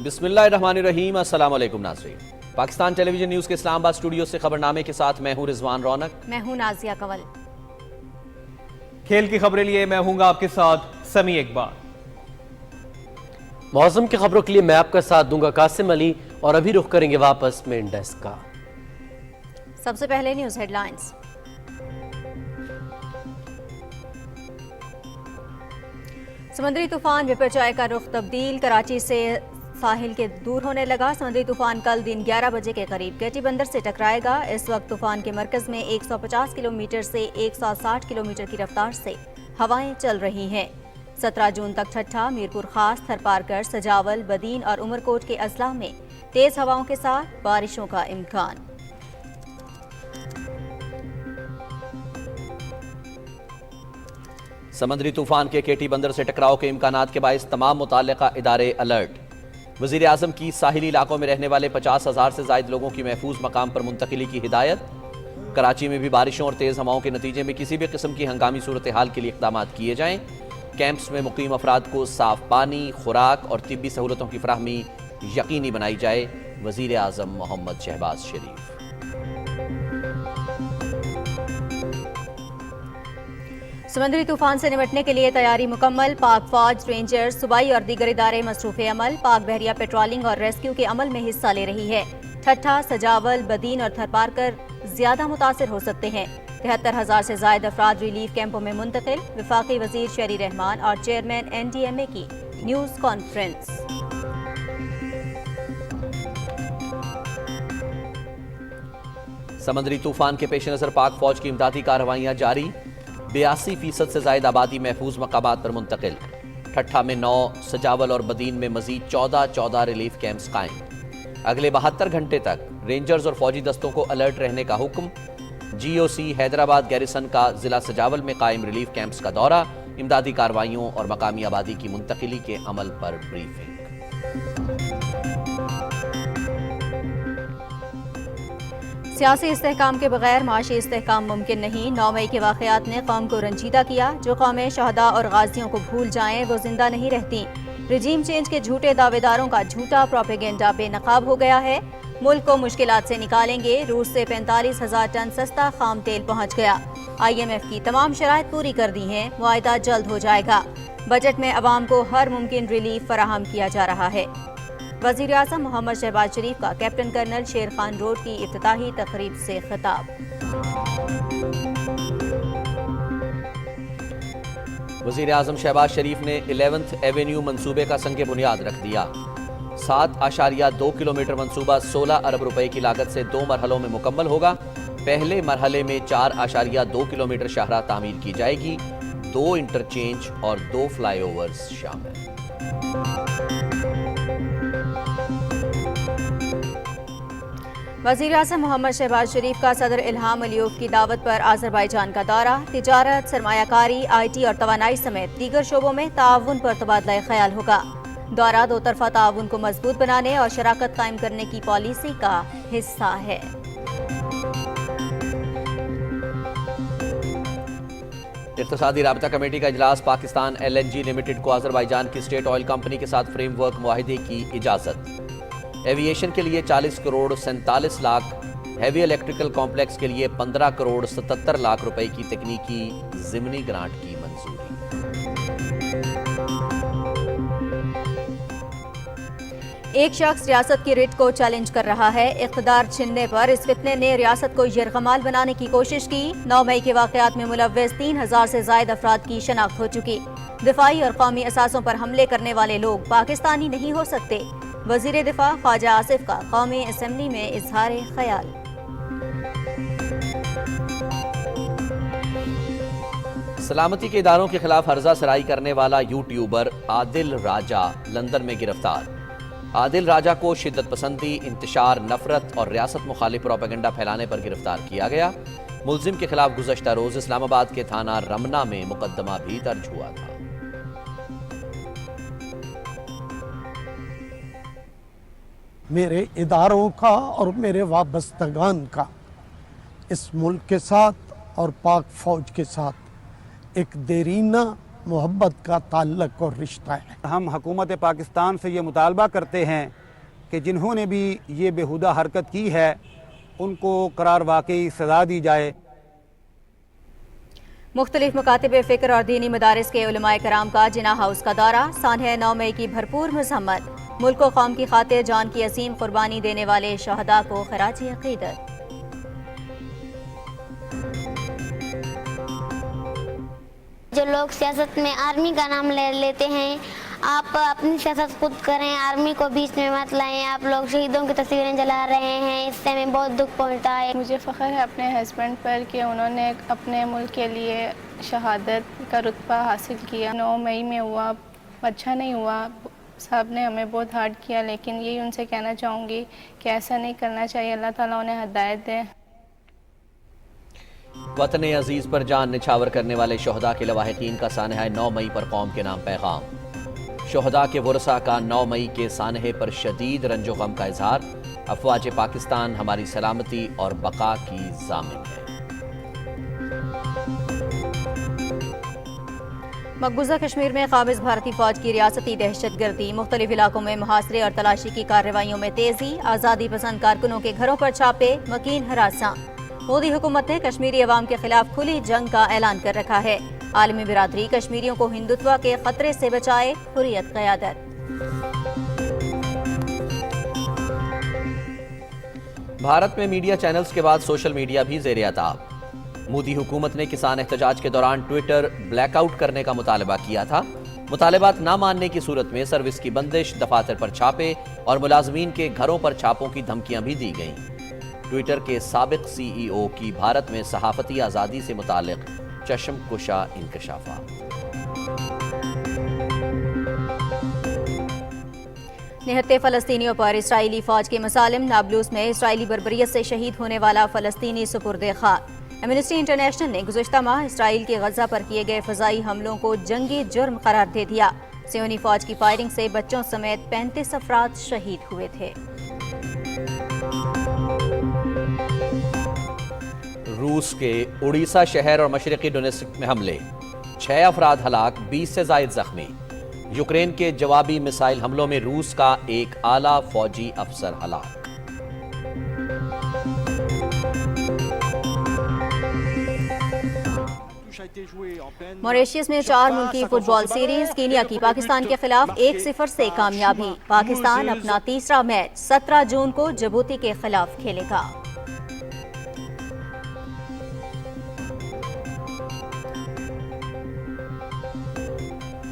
بسم اللہ الرحمن الرحیم، السلام علیکم ناظرین۔ پاکستان ٹیلی ویژن نیوز کے اسلام آباد اسٹوڈیو سے خبرنامے کے ساتھ میں ہوں رضوان رونق، میں ہوں نازیہ کنول۔ کھیل کی خبریں لیے میں ہوں گا آپ کے ساتھ سمیع اقبال۔ موسم کی خبروں کے لیے میں آپ کا ساتھ دوں گا قاسم علی، اور ابھی رخ کریں گے واپس مین ڈیسک کا۔ سب سے پہلے نیوز ہیڈ لائنز۔ سمندری طوفان بپرجائے کا رخ تبدیل، کراچی سے ساحل کے دور ہونے لگا۔ سمندری طوفان کل دن 11 بجے کے قریب گیٹی بندر سے ٹکرائے گا۔ اس وقت طوفان کے مرکز میں 150 کلومیٹر سے 160 کلومیٹر کی رفتار سے ہوائیں چل رہی ہیں۔ 17 جون تک ٹھٹھا، میرپور خاص، تھرپارکر، سجاول، بدین اور عمرکوٹ کے اضلاع میں تیز ہواؤں کے ساتھ بارشوں کا امکان۔ سمندری طوفان کے کیٹی بندر سے ٹکراؤ کے امکانات کے باعث تمام متعلقہ ادارے الرٹ۔ وزیر اعظم کی ساحلی علاقوں میں رہنے والے 50,000 سے زائد لوگوں کی محفوظ مقام پر منتقلی کی ہدایت۔ کراچی میں بھی بارشوں اور تیز ہواؤں کے نتیجے میں کسی بھی قسم کی ہنگامی صورتحال کے لیے اقدامات کیے جائیں۔ کیمپس میں مقیم افراد کو صاف پانی، خوراک اور طبی سہولتوں کی فراہمی یقینی بنائی جائے۔ وزیر اعظم محمد شہباز شریف۔ سمندری طوفان سے نمٹنے کے لیے تیاری مکمل، پاک فوج، رینجرز، صوبائی اور دیگر ادارے مصروف عمل۔ پاک بحریہ پیٹرولنگ اور ریسکیو کے عمل میں حصہ لے رہی ہے۔ ٹھٹھا، سجاول، بدین اور تھرپارکر زیادہ متاثر ہو سکتے ہیں۔ 73,000 سے زائد افراد ریلیف کیمپوں میں منتقل۔ وفاقی وزیر شہری رحمان اور چیئرمین NDMA کی نیوز کانفرنس۔ سمندری طوفان کے پیش نظر پاک فوج کی امدادی کارروائیاں جاری۔ 82% سے زائد آبادی محفوظ مقامات پر منتقل۔ ٹھٹھا میں 9، سجاول اور بدین میں مزید 14 ریلیف کیمپس قائم۔ اگلے 72 گھنٹے تک رینجرز اور فوجی دستوں کو الرٹ رہنے کا حکم۔ GOC حیدرآباد گیریسن کا ضلع سجاول میں قائم ریلیف کیمپس کا دورہ، امدادی کارروائیوں اور مقامی آبادی کی منتقلی کے عمل پر بریفنگ۔ سیاسی استحکام کے بغیر معاشی استحکام ممکن نہیں۔ 9 مئی کے واقعات نے قوم کو رنجیدہ کیا۔ جو قومیں شہداء اور غازیوں کو بھول جائیں وہ زندہ نہیں رہتی۔ رجیم چینج کے جھوٹے دعوے داروں کا جھوٹا پروپیگنڈا بے نقاب ہو گیا ہے۔ ملک کو مشکلات سے نکالیں گے۔ روس سے 45,000 ٹن سستا خام تیل پہنچ گیا۔ IMF کی تمام شرائط پوری کر دی ہیں۔ معاہدہ جلد ہو جائے گا۔ بجٹ میں عوام کو ہر ممکن ریلیف فراہم کیا جا رہا ہے۔ وزیر اعظم محمد شہباز شریف کا captain colonel Sher Khan road کی افتتاحی تقریب سے خطاب۔ وزیر اعظم شہباز شریف نے 11th ایونیو منصوبے کا سنگ بنیاد رکھ دیا۔ 7.2 کلومیٹر منصوبہ 16 ارب روپے کی لاگت سے 2 مرحلوں میں مکمل ہوگا۔ پہلے مرحلے میں 4.2 کلومیٹر شاہراہ تعمیر کی جائے گی۔ 2 انٹرچینج اور 2 فلائی اوورز شامل۔ وزیر اعظم محمد شہباز شریف کا صدر الہام علیوف کی دعوت پر آذربائیجان کا دورہ۔ تجارت، سرمایہ کاری، IT اور توانائی سمیت دیگر شعبوں میں تعاون پر تبادلہ خیال ہوگا۔ دورہ دو طرفہ تعاون کو مضبوط بنانے اور شراکت قائم کرنے کی پالیسی کا حصہ ہے۔ اقتصادی رابطہ کمیٹی کا اجلاس، پاکستان LNG لمیٹڈ کو آذربائیجان کی اسٹیٹ آئل کمپنی کے ساتھ فریم ورک معاہدے کی اجازت۔ ایویشن کے لیے 40 crore 47 lakh, heavy electrical complex کے لیے 15 کروڑ 77 لاکھ روپے کی تکنیکی ضمنی گرانٹ کی منظوری۔ ایک شخص ریاست کی ریٹ کو چیلنج کر رہا ہے۔ اقتدار چھننے پر اس فتنے نے ریاست کو یرغمال بنانے کی کوشش کی۔ 9 مئی کے واقعات میں ملوث 3,000 سے زائد افراد کی شناخت ہو چکی۔ دفاعی اور قومی اثاثوں پر حملے کرنے والے لوگ پاکستانی نہیں ہو سکتے۔ وزیر دفاع خواجہ آصف کا قومی اسمبلی میں اظہار خیال۔ سلامتی کے اداروں کے خلاف ہرزہ سرائی کرنے والا یوٹیوبر عادل راجہ لندن میں گرفتار۔ عادل راجہ کو شدت پسندی، انتشار، نفرت اور ریاست مخالف پروپیگنڈا پھیلانے پر گرفتار کیا گیا۔ ملزم کے خلاف گزشتہ روز اسلام آباد کے تھانہ رمنا میں مقدمہ بھی درج ہوا تھا۔ میرے اداروں کا اور میرے وابستگان کا اس ملک کے ساتھ اور پاک فوج کے ساتھ ایک دیرینہ मोहब्बत का ताल्लुक और रिश्ता है। हम हुकूमत पाकिस्तान से ये मुतालबा करते हैं कि जिन्होंने भी ये बेहुदा हरकत की है उनको करार वाकई सज़ा दी जाए। मुख्तलिफ मकातिब फ़िक्र और दीनी मदारिस के उलमाए कराम का जिना हाउस का दौरा, सानह 9 मई की भरपूर मज़म्मत, मुल्क व कौम की खातिर जान की असीम कुर्बानी देने वाले शहदा को खराज अक़ीदत। जो लोग सियासत में आर्मी का नाम ले लेते हैं, आप अपनी सियासत खुद करें, आर्मी को बीच में मत लाएं। आप लोग शहीदों की तस्वीरें जला रहे हैं, इससे हमें बहुत दुख पहुंचता है। मुझे फ़ख्र है अपने हस्बैंड पर कि उन्होंने अपने मुल्क के लिए शहादत का रुतबा हासिल किया। 9 मई में हुआ, अच्छा नहीं हुआ, साहब ने हमें बहुत हार्ड किया, लेकिन यही उनसे कहना चाहूँगी कि ऐसा नहीं करना चाहिए। अल्लाह ताला उन्हें हिदायत दे। वतन अजीज पर जान निछावर करने वाले शहदा के लवाहिकीन का सानहा 9 मई पर कौम के नाम पैगाम। शहदा के वरसा का 9 मई के सानहे पर शदीद रंजो गम का इजहार। अफवाज पाकिस्तान हमारी सलामती और बका की जामिन है। मकबूजा कश्मीर में काबिज भारतीय फौज की रियासती दहशत गर्दी, मुख्तलिफ इलाकों में मुहासरे और तलाशी की कार्रवाइयों में तेजी, आज़ादी पसंद कारकुनों के घरों पर छापे, मकीन हरासा। मोदी हुकूमत ने कश्मीरी अवाम के खिलाफ खुली जंग का ऐलान कर रखा है। आलमी बिरादरी कश्मीरियों को हिंदुत्व के खतरे से बचाए, हुर्रियत क़यादत। भारत में मीडिया चैनल्स के बाद सोशल मीडिया भी ज़ेर अताब। मोदी हुकूमत ने किसान एहतजाज के दौरान ट्विटर ब्लैकआउट करने का मुतालबा किया था। मुतालबात ना मानने की सूरत में सर्विस की बंदिश, दफातर पर छापे और मुलाजमीन के घरों पर छापों की धमकियां भी दी गईं। ट्विटर के साबिक CEO की भारत में सहाफती आज़ादी से मुतालिक चश्मकुशा इंकशाफात। निहत्ते फ़लस्तीनियों पर इसराइली फ़ौज के मसालिम, नाबलूस में इसराइली बर्बरियत से शहीद होने वाला फ़लस्तीनी सुपुर्दे खाक। एमनेस्टी इंटरनेशनल ने गुज़श्ता माह इसराइल के गज़ा पर किए गए फ़ज़ाई हमलों को जंगी जुर्म करार दे दिया। सियोनी फ़ौज की फायरिंग से बच्चों समेत 35 अफराद शहीद हुए थे। रूस के उड़ीसा शहर और मशरक़ी डोनेट्स्क में हमले, 6 अफराद हलाक, 20 से ज़ायद ज़ख्मी। यूक्रेन के जवाबी मिसाइल हमलों में रूस का एक आला फौजी अफसर हलाक। मॉरिशस में 4 मुल्की फुटबॉल सीरीज, कीनिया की पाकिस्तान के खिलाफ 1-0 से कामयाबी। पाकिस्तान अपना तीसरा मैच 17 जून को जिबूती के खिलाफ खेलेगा।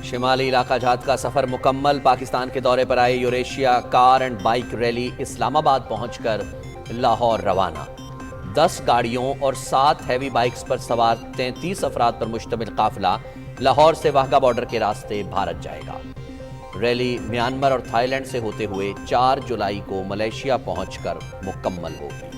शिमाली इलाका जात का सफर मुकम्मल। पाकिस्तान के दौरे पर आए Eurasia car and bike rally Islamabad पहुंचकर लाहौर रवाना। 10 गाड़ियों और 7 हैवी बाइक्स पर सवार 33 अफराद पर मुश्तमिल काफिला लाहौर से वाघा बॉर्डर के रास्ते भारत जाएगा। रैली म्यांमार और थाईलैंड से होते हुए 4 जुलाई को मलेशिया पहुंचकर मुकम्मल होगी।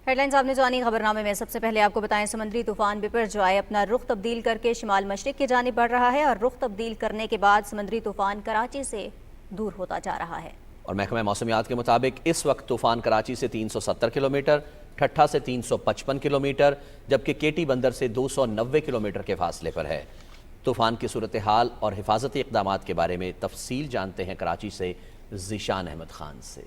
हेडलाइंस आपने जानी। खबरनामे में सबसे पहले आपको बताएं, समुद्री तूफान बिपरजॉय अपना रुख तब्दील करके शिमाल मशरिक की जानिब बढ़ रहा है और रुख तब्दील करने के बाद समुद्री तूफान कराची से दूर होता जा रहा है। और महकमा मौसमियात के मुताबिक इस वक्त तूफान कराची से 370 किलोमीटर, ठट्ठा से 355 किलोमीटर, जबकि केटी बंदर से 290 किलोमीटर के फासले पर है। तूफान की सूरत हाल और हिफाजती इक़दामात के बारे में तफसील जानते हैं कराची से ज़ीशान अहमद खान से।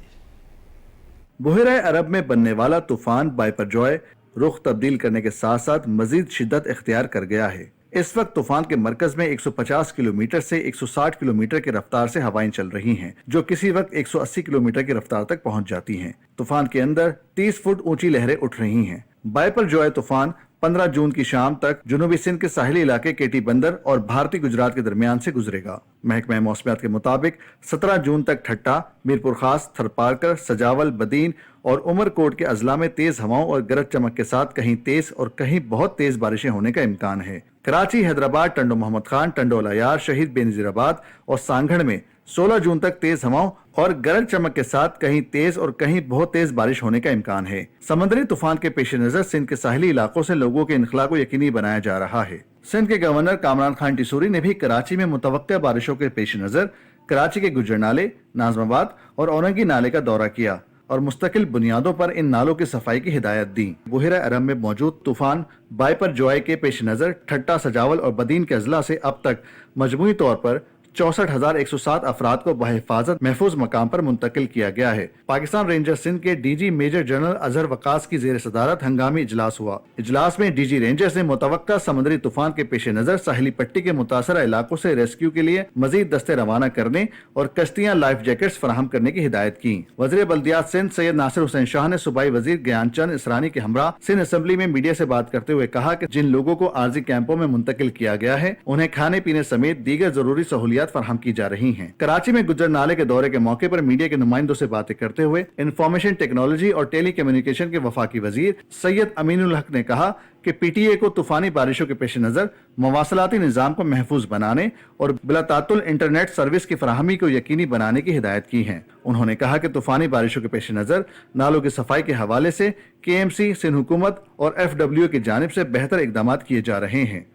बुहरा अरब में बनने वाला तूफान बाइपरजॉय रुख तब्दील करने के साथ साथ मजीद शिद्दत इख्तियार कर गया है। इस वक्त तूफान के मरकज में 150 किलोमीटर से 160 किलोमीटर की रफ्तार से हवाएं चल रही हैं, जो किसी वक्त 180 किलोमीटर की रफ्तार तक पहुंच जाती हैं। तूफान के अंदर 30 फुट ऊंची लहरें उठ रही हैं। बाइपरजॉय तूफान 15 जून की शाम तक जुनूबी सिंध के साहिली इलाके केटी बंदर और भारतीय गुजरात के दरमियान से गुजरेगा। महकमा मौसमियात के मुताबिक 17 जून तक ठट्टा, मीरपुर खास, थरपारकर, सजावल, बदीन और उमरकोट के अजला में तेज हवाओं और गरज चमक के साथ कहीं तेज और कहीं बहुत तेज बारिशें होने का इम्कान है। कराची, हैदराबाद, टंडो मोहम्मद खान, टंडो अलायार, शहीद बेनजीराबाद और सांगढ़ में 16 जून तक तेज हवाओं और गरज चमक के साथ कहीं तेज और कहीं बहुत तेज बारिश होने का इम्कान है। समुद्री तूफान के पेश नजर सिंध के साहिली इलाकों से लोगों के इनखला को यकीनी बनाया जा रहा है। सिंध के गवर्नर कामरान खान टिसूरी ने भी कराची में मुतवक्किया बारिशों के पेश नजर कराची के गुज्जर नाले, नाजमाबाद और औरंगी नाले का दौरा किया और मुस्तकिल बुनियादों पर इन नालों की सफाई की हिदायत दी। बुहिरा अरब में मौजूद तूफान बाइपर जॉय के पेश नजर ठट्टा, सजावल और बदीन के अजला से अब तक मजमूई तौर पर 64,107 अफराद को बहिफाजत महफूज मकाम पर मुंतकिल किया गया है। पाकिस्तान रेंजर सिंध के DG major general Azhar Waqas की जेर सदारत हंगामी इजलास हुआ। इजलास में डीजी रेंजर्स ने मुतवक्का समुद्री तूफान के पेश नजर साहिली पट्टी के मुतासरा इलाकों से रेस्क्यू के लिए मजीद दस्ते रवाना करने और कश्तियां लाइफ जैकेट्स फराहम करने की हिदायत की। वज़ीर बल्दियात सिंध सैयद नासिर हुसैन शाह ने सूबाई वजीर ज्ञानचंद इसरानी के हमरा सिंध असम्बली में मीडिया से बात करते हुए कहा कि जिन लोगों को आर्जी कैंपों में मुंतकिल किया गया है उन्हें खाने पीने समेत दीगर जरूरी सहूलियात फराहम की जा रही हैं। कराची में गुज्जर नाले के दौरे के मौके पर मीडिया के नुमाइंदों से बातें करते हुए इंफॉर्मेशन टेक्नोलॉजी और टेली कम्युनिकेशन के वफाकी वजीर सैयद अमीनुल हक ने कहा कि पीटीए को तूफानी बारिशों के पेश नजर मवासलाती निजाम को महफूज बनाने और बिलातातुल इंटरनेट सर्विस की फराहमी को यकीनी बनाने की हिदायत की है। उन्होंने कहा कि तूफानी बारिशों के पेश नजर नालों की सफाई के हवाले से KMC, सिंध हुकूमत और FWA की जानिब से बेहतर इकदाम किए जा रहे हैं।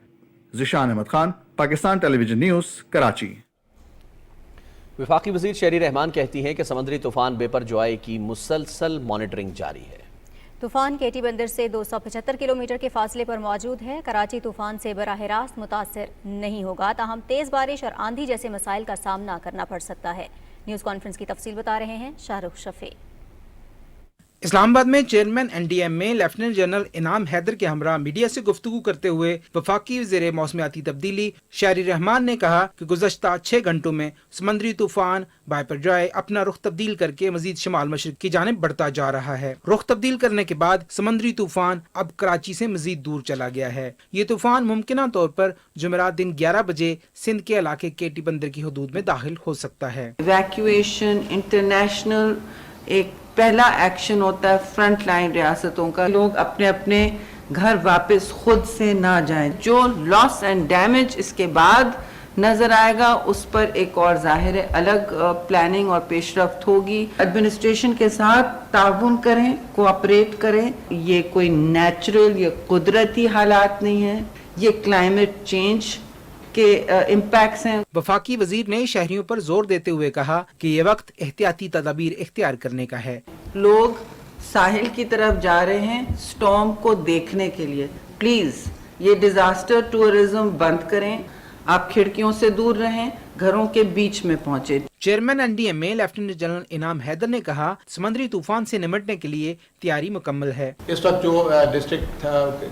Zeeshan Ahmed Khan, Pakistan television news, Karachi. वफाकी वज़ीर शहरी रहमान कहती हैं कि समुद्री तूफान बेपरजॉय की मुसलसल मॉनिटरिंग जारी है। तूफान केटी बंदर से 275 किलोमीटर के फासले पर मौजूद है। कराची तूफान से बराह रास्त मुतासर नहीं होगा, ताहम तेज़ बारिश और आंधी जैसे मसाइल का सामना करना पड़ सकता है। न्यूज़ कॉन्फ्रेंस की तफसील बता रहे हैं शाहरुख शफी। इस्लामाबाद में चेयरमैन NDM में लेफ्टिनेंट जनरल इनाम हैदर के हमरा मीडिया से गुफ्तगू करते हुए वफाकी वज़ीर मौसमियाती तब्दीली शहरी रहमान ने कहा कि गुज़श्ता 6 घंटों में समुद्री तूफान बाइपरजॉय अपना रुख तब्दील करके मजीद शमाल मशरिक की जानिब बढ़ता जा रहा है। रुख तब्दील करने के बाद समुद्री तूफान अब कराची से मजीद दूर चला गया है। ये तूफान मुमकिना तौर पर जुमेरात दिन 11 बजे सिंध के इलाके केटी बंदर की हदूद में दाखिल हो सकता है। इवैक्यूएशन इंटरनेशनल एक पहला एक्शन होता है फ्रंट लाइन रियासतों का। लोग अपने अपने घर वापस खुद से ना जाएं। जो लॉस एंड डैमेज इसके बाद नजर आएगा उस पर एक और जाहिर अलग प्लानिंग और पेशरफ्त होगी। एडमिनिस्ट्रेशन के साथ ताउन करें, कोऑपरेट करें। ये कोई नेचुरल या कुदरती हालात नहीं है, ये क्लाइमेट चेंज के इम्पैक्ट्स हैं। वफाकी वजीर ने शहरियों पर जोर देते हुए कहा कि ये वक्त एहतियाती तदाबीर इख्तियार करने का है। लोग साहिल की तरफ जा रहे हैं स्टॉर्म को देखने के लिए। प्लीज ये डिजास्टर टूरिज्म बंद करें, आप खिड़कियों से दूर रहें, घरों के बीच में पहुंचे। चेयरमैन NDM में लेफ्टिनेंट जनरल इनाम हैदर ने कहा समुद्री तूफान से निपटने के लिए तैयारी मुकम्मल है। इस वक्त जो डिस्ट्रिक्ट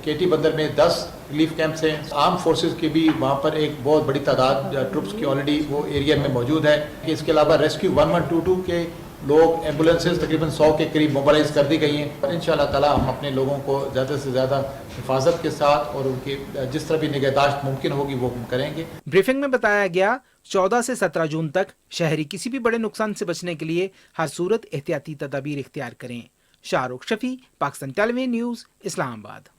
केटी बंदर में 10 रिलीफ कैंप्स हैं। आर्म फोर्सेस की भी वहाँ पर एक बहुत बड़ी तादाद ट्रुप्स की ऑलरेडी वो एरिया में मौजूद है। इसके अलावा रेस्क्यू 1122 के लोग एम्बुलेंसेस तकरीबन 100 के करीब मोबालाइज कर दी गई हैं। इंशाअल्लाह ताला हम अपने लोगों को ज़्यादा से ज़्यादा हिफाजत के साथ और उनकी जिस तरह भी निगहदाश्त मुमकिन होगी वो हम करेंगे। ब्रीफिंग में बताया गया 14 से 17 जून तक शहरी किसी भी बड़े नुकसान से बचने के लिए हर सूरत एहतियाती तदाबीर इख्तियार करें। Shahrukh Shafi, Pakistan television news, Islamabad.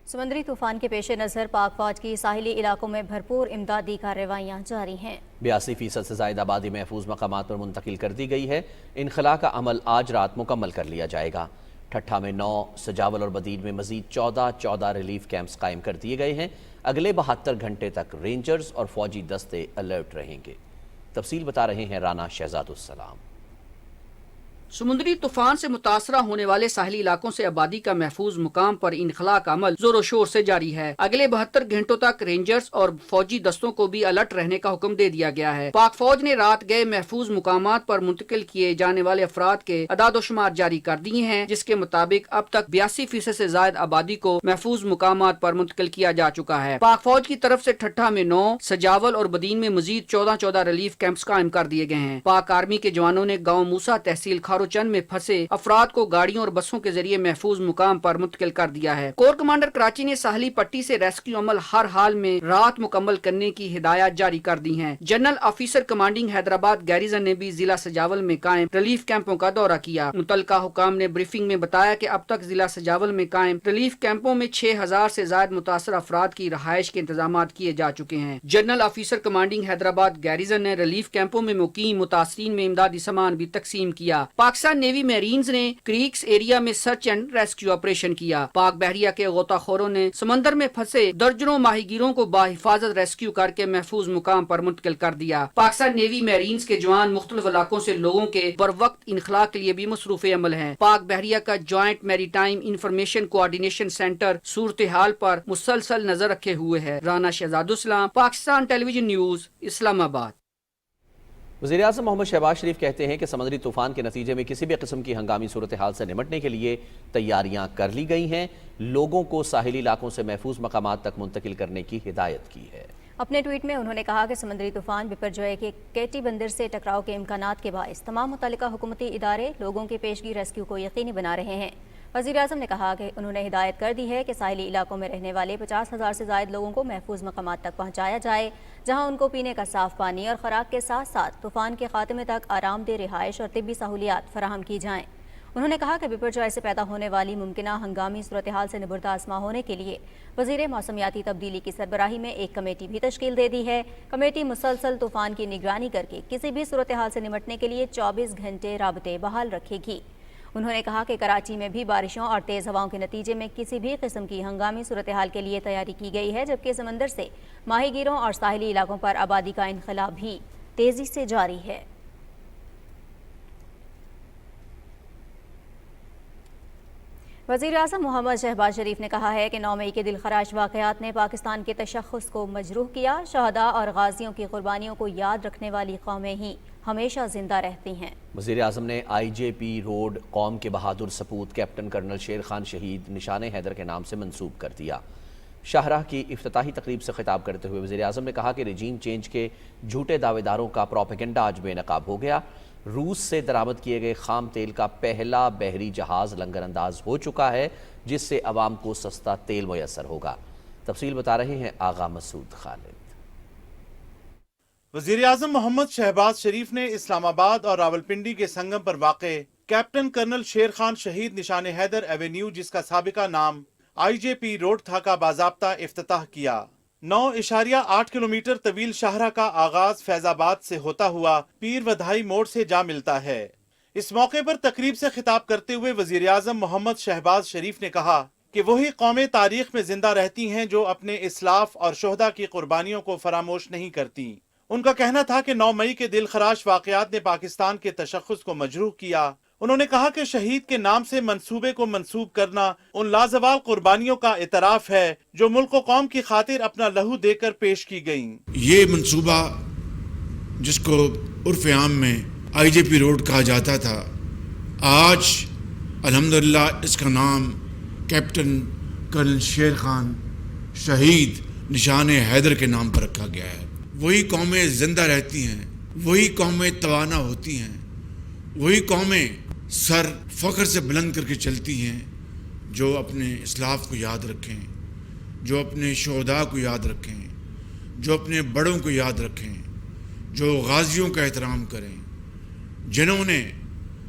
समुद्री तूफान के पेश नज़र पाक फौज की साहिली इलाकों में भरपूर इमदादी कार्रवाइयाँ जारी हैं। 82% से ज़ायद आबादी महफूज मकामात पर मुंतकिल कर दी गई है। इनखला का अमल आज रात मुकम्मल कर लिया जाएगा। ठट्ठा में 9, सजावल और बदीन में मजीद 14 रिलीफ कैंप्स कायम कर दिए गए हैं। अगले 72 घंटे तक रेंजर्स और फौजी दस्ते अलर्ट रहेंगे। तफसील बता रहे हैं राना शहजादुस्सलाम। समुद्री तूफान से मुतासरा होने वाले साहली इलाकों से आबादी का महफूज मुकाम पर इनखला का अमल जोरों शोर से जारी है। अगले 72 घंटों तक रेंजर्स और फौजी दस्तों को भी अलर्ट रहने का हुक्म दे दिया गया है। पाक फौज ने रात गए महफूज मुकामात पर मुंतकिल किए जाने वाले अफराद के अदादोशुमार जारी कर दिए हैं, जिसके मुताबिक अब तक 82% से ज्यादा आबादी को महफूज मुकामात पर मुंतकिल किया जा चुका है। पाक फौज की तरफ से ठट्ठा में 9, सजावल और बदीन में मजीद 14 रिलीफ कैंप्स कायम कर दिए गए हैं। पाक आर्मी के जवानों ने गाँव मूसा तहसील खारो چند میں پھنسے افراد کو گاڑیوں اور بسوں کے ذریعے محفوظ مقام پر منتقل کر دیا ہے۔ کور کمانڈر کراچی نے ساحلی پٹی سے ریسکیو عمل ہر حال میں رات مکمل کرنے کی ہدایات جاری کر دی ہیں۔ General officer commanding Hyderabad garrison نے بھی ضلع سجاول میں قائم ریلیف کیمپوں کا دورہ کیا۔ متعلقہ حکام نے بریفنگ میں بتایا کہ اب تک ضلع سجاول میں قائم ریلیف کیمپوں میں 6000 سے زائد متاثرہ افراد کی رہائش کے انتظامات کیے جا چکے ہیں۔ General officer commanding Hyderabad garrison نے ریلیف کیمپوں میں مقیم متاثرین میں امدادی سامان بھی تقسیم کیا۔ پاکستان نیوی میرینز نے کریکس ایریا میں سرچ اینڈ ریسکیو آپریشن کیا۔ پاک بحریہ کے غوطہ خوروں نے سمندر میں پھنسے درجنوں ماہی گیروں کو بحفاظت ریسکیو کر کے محفوظ مقام پر منتقل کر دیا۔ پاکستان نیوی میرینز کے جوان مختلف علاقوں سے لوگوں کے بروقت انخلاء کے لیے بھی مصروف عمل ہیں۔ پاک بحریہ کا جوائنٹ میری ٹائم انفارمیشن کوآرڈینیشن سینٹر صورتحال پر مسلسل نظر رکھے ہوئے ہے۔ رانا شہزاد اسلام، پاکستان ٹیلی ویژن نیوز، اسلام آباد۔ وزیراعظم محمد شہباز شریف کہتے ہیں کہ سمندری طوفان کے نتیجے میں کسی بھی قسم کی ہنگامی صورتحال سے نمٹنے کے لیے تیاریاں کر لی گئی ہیں، لوگوں کو ساحلی علاقوں سے محفوظ مقامات تک منتقل کرنے کی ہدایت کی ہے۔ اپنے ٹویٹ میں انہوں نے کہا کہ سمندری طوفان بپرجوئے کے کیٹی بندر سے ٹکراؤ کے امکانات کے باعث تمام متعلقہ حکومتی ادارے لوگوں کی پیشگی ریسکیو کو یقینی بنا رہے ہیں۔ وزیراعظم نے کہا کہ انہوں نے ہدایت کر دی ہے کہ ساحلی علاقوں میں رہنے والے 50,000 سے زائد لوگوں کو محفوظ مقامات تک پہنچایا جائے، جہاں ان کو پینے کا صاف پانی اور خوراک کے ساتھ ساتھ طوفان کے خاتمے تک آرام دہ رہائش اور طبی سہولیات فراہم کی جائیں۔ انہوں نے کہا کہ بپرجوئے سے پیدا ہونے والی ممکنہ ہنگامی صورتحال سے نبرد آزما ہونے کے لیے وزیر موسمیاتی تبدیلی کی سربراہی میں ایک کمیٹی بھی تشکیل دے دی ہے۔ کمیٹی مسلسل طوفان کی نگرانی کر کے کسی بھی صورتحال سے نمٹنے کے لیے 24 گھنٹے رابطے بحال رکھے گی۔ انہوں نے کہا کہ کراچی میں بھی بارشوں اور تیز ہواؤں کے نتیجے میں کسی بھی قسم کی ہنگامی صورتحال کے لیے تیاری کی گئی ہے، جبکہ سمندر سے ماہی گیروں اور ساحلی علاقوں پر آبادی کا انخلاء بھی تیزی سے جاری ہے۔ وزیراعظم محمد شہباز شریف نے کہا ہے کہ 9 مئی کے دلخراش واقعات نے پاکستان کے تشخص کو مجروح کیا۔ شہداء اور غازیوں کی قربانیوں کو یاد رکھنے والی قومیں ہی ہمیشہ زندہ رہتی ہیں۔ وزیراعظم نے IJP روڈ قوم کے بہادر سپوت کیپٹن کرنل شیر خان شہید نشان حیدر کے نام سے منسوب کر دیا۔ شاہراہ کی افتتاحی تقریب سے خطاب کرتے ہوئے وزیراعظم نے کہا کہ رجیم چینج کے جھوٹے دعوے داروں کا پروپیگنڈا آج بے نقاب ہو گیا۔ روس سے درآمد کیے گئے خام تیل کا پہلا بحری جہاز لنگر انداز ہو چکا ہے، جس سے عوام کو سستا تیل میسر ہوگا۔ تفصیل بتا رہے ہیں آغا مسعود خالد۔ وزیراعظم محمد شہباز شریف نے اسلام آباد اور راولپنڈی کے سنگم پر واقع کیپٹن کرنل شیر خان شہید نشان حیدر ایوینیو، جس کا سابقہ نام IJP روڈ تھا، کا باضابطہ افتتاح کیا۔ 9.8 کلومیٹر طویل شاہراہ کا آغاز فیض آباد سے ہوتا ہوا پیر ودھائی موڑ سے جا ملتا ہے۔ اس موقع پر تقریب سے خطاب کرتے ہوئے وزیراعظم محمد شہباز شریف نے کہا کہ وہی قومیں تاریخ میں زندہ رہتی ہیں جو اپنے اسلاف اور شہداء کی قربانیوں کو فراموش نہیں کرتی۔ ان کا کہنا تھا کہ 9 مئی کے دلخراش واقعات نے پاکستان کے تشخص کو مجروح کیا۔ انہوں نے کہا کہ شہید کے نام سے منصوبے کو منسوب کرنا ان لازوال قربانیوں کا اعتراف ہے جو ملک و قوم کی خاطر اپنا لہو دے کر پیش کی گئیں۔ یہ منصوبہ جس کو عرف عام میں IJP روڈ کہا جاتا تھا، آج الحمدللہ اس کا نام کیپٹن کرنل شیر خان شہید نشان حیدر کے نام پر رکھا گیا ہے۔ وہی قومیں زندہ رہتی ہیں، وہی قومیں توانا ہوتی ہیں، وہی قومیں سر فخر سے بلند کر کے چلتی ہیں جو اپنے اسلاف کو یاد رکھیں، جو اپنے شہداء کو یاد رکھیں، جو اپنے بڑوں کو یاد رکھیں، جو غازیوں کا احترام کریں، جنہوں نے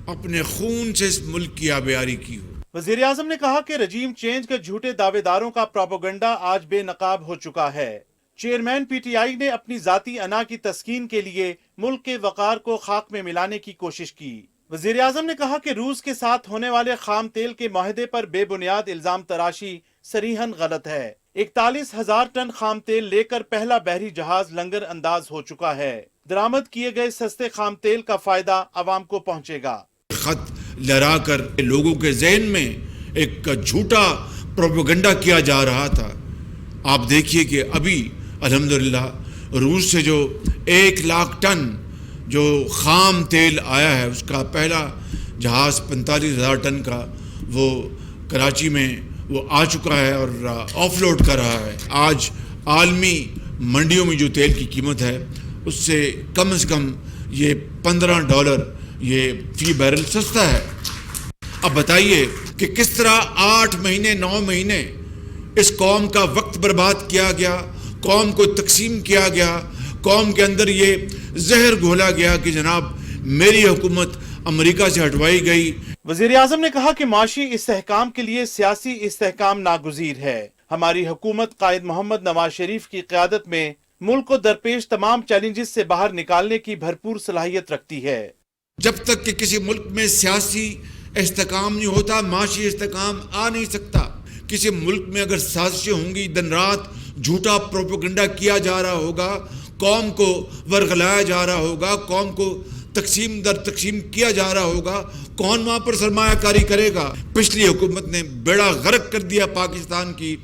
اپنے خون سے اس ملک کی آبیاری کی ہو۔ وزیراعظم نے کہا کہ رجیم چینج کے جھوٹے دعوے داروں کا پروپیگنڈا آج بے نقاب ہو چکا ہے۔ چیئرمین PTI نے اپنی ذاتی انا کی تسکین کے لیے ملک کے وقار کو خاک میں ملانے کی کوشش کی۔ وزیراعظم نے کہا کہ روس کے ساتھ ہونے والے خام تیل کے معاہدے پر بے بنیاد الزام تراشی صریحاً غلط ہے۔ 41,000 ٹن خام تیل لے کر پہلا بحری جہاز لنگر انداز ہو چکا ہے۔ درآمد کیے گئے سستے خام تیل کا فائدہ عوام کو پہنچے گا۔ خط لہرا کر لوگوں کے ذہن میں ایک جھوٹا پروپیگنڈا کیا جا رہا تھا۔ آپ دیکھیے کہ ابھی الحمدللہ روس سے جو 1,00,000 ٹن جو خام تیل آیا ہے، اس کا پہلا جہاز 45,000 ٹن کا وہ کراچی میں وہ آ چکا ہے اور آف لوڈ کر رہا ہے۔ آج عالمی منڈیوں میں جو تیل کی قیمت ہے اس سے کم یہ $15 یہ فی بیرل سستا ہے. اب بتائیے کہ کس طرح 8 مہینے 9 مہینے اس قوم کا وقت برباد کیا گیا, قوم کو تقسیم کیا گیا, قوم کے اندر یہ زہر گھولا گیا کہ جناب میری حکومت امریکہ سے ہٹوائی گئی. وزیر اعظم نے کہا کہ معاشی استحکام کے لیے سیاسی استحکام ناگزیر ہے. ہماری حکومت قائد محمد نواز شریف کی قیادت میں ملک کو درپیش تمام چیلنجز سے باہر نکالنے کی بھرپور صلاحیت رکھتی ہے. جب تک کہ کسی ملک میں سیاسی استحکام نہیں ہوتا, معاشی استحکام آ نہیں سکتا. کسی ملک میں اگر سازشیں ہوں گی, دن رات جھوٹا پروپیگنڈا کیا جا رہا ہوگا, قوم کو ورغلایا جا رہا ہوگا, قوم کو تقسیم در تقسیم کیا جا رہا ہوگا, کون وہاں پر سرمایہ کاری کرے گا؟ پچھلی حکومت نے بیڑا غرق کر دیا پاکستان کی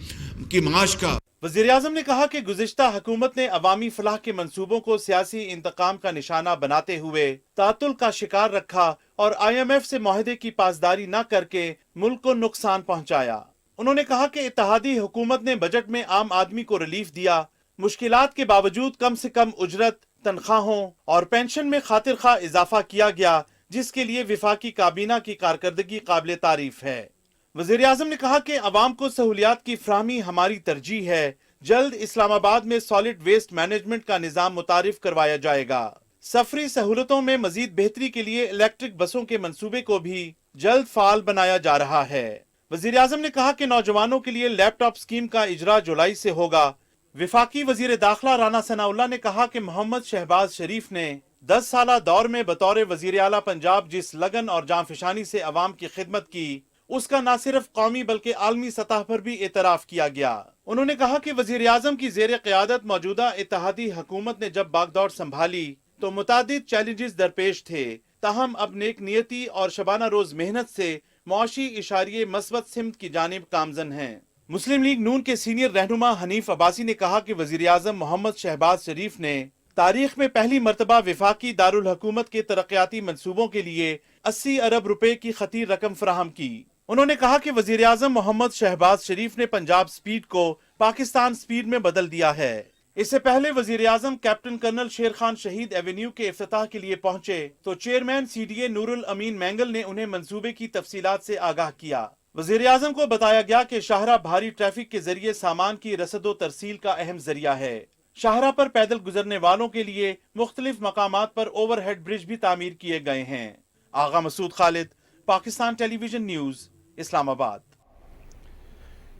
معاش کا. وزیر اعظم نے کہا کہ گزشتہ حکومت نے عوامی فلاح کے منصوبوں کو سیاسی انتقام کا نشانہ بناتے ہوئے تعطل کا شکار رکھا اور IMF سے معاہدے کی پاسداری نہ کر کے ملک کو نقصان پہنچایا. انہوں نے کہا کہ اتحادی حکومت نے بجٹ میں عام آدمی کو ریلیف دیا. مشکلات کے باوجود کم سے کم اجرت, تنخواہوں اور پینشن میں خاطر خواہ اضافہ کیا گیا, جس کے لیے وفاقی کابینہ کی کارکردگی قابل تعریف ہے. وزیر اعظم نے کہا کہ عوام کو سہولیات کی فراہمی ہماری ترجیح ہے. جلد اسلام آباد میں سالڈ ویسٹ مینجمنٹ کا نظام متعارف کروایا جائے گا. سفری سہولتوں میں مزید بہتری کے لیے الیکٹرک بسوں کے منصوبے کو بھی جلد فعال بنایا جا رہا ہے. وزیر اعظم نے کہا کہ نوجوانوں کے لیے لیپ ٹاپ اسکیم کا اجرا جولائی سے ہوگا. وفاقی وزیر داخلہ رانا ثناء اللہ نے کہا کہ محمد شہباز شریف نے 10 سالہ دور میں بطور وزیر اعلیٰ پنجاب جس لگن اور جانفشانی سے عوام کی خدمت کی, اس کا نہ صرف قومی بلکہ عالمی سطح پر بھی اعتراف کیا گیا. انہوں نے کہا کہ وزیر اعظم کی زیر قیادت موجودہ اتحادی حکومت نے جب باغدور سنبھالی تو متعدد چیلنجز درپیش تھے, تاہم اب نیک نیتی اور شبانہ روز محنت سے معاشی اشاریے مثبت سمت کی جانب گامزن ہیں. مسلم لیگ نون کے سینئر رہنما حنیف عباسی نے کہا کہ وزیر اعظم محمد شہباز شریف نے تاریخ میں پہلی مرتبہ وفاقی دارالحکومت کے ترقیاتی منصوبوں کے لیے 80 ارب روپے کی خطیر رقم فراہم کی. انہوں نے کہا کہ وزیر اعظم محمد شہباز شریف نے پنجاب سپیڈ کو پاکستان سپیڈ میں بدل دیا ہے. اس سے پہلے وزیر اعظم کیپٹن کرنل شیر خان شہید ایونیو کے افتتاح کے لیے پہنچے تو چیئرمین CDA نور الامین مینگل نے انہیں منصوبے کی تفصیلات سے آگاہ کیا. وزیر اعظم کو بتایا گیا کہ شاہراہ بھاری ٹریفک کے ذریعے سامان کی رسد و ترسیل کا اہم ذریعہ ہے. شاہراہ پر پیدل گزرنے والوں کے لیے مختلف مقامات پر اوور ہیڈ برج بھی تعمیر کیے گئے ہیں. آغا مسعود خالد, پاکستان ٹیلی ویژن نیوز, اسلام آباد.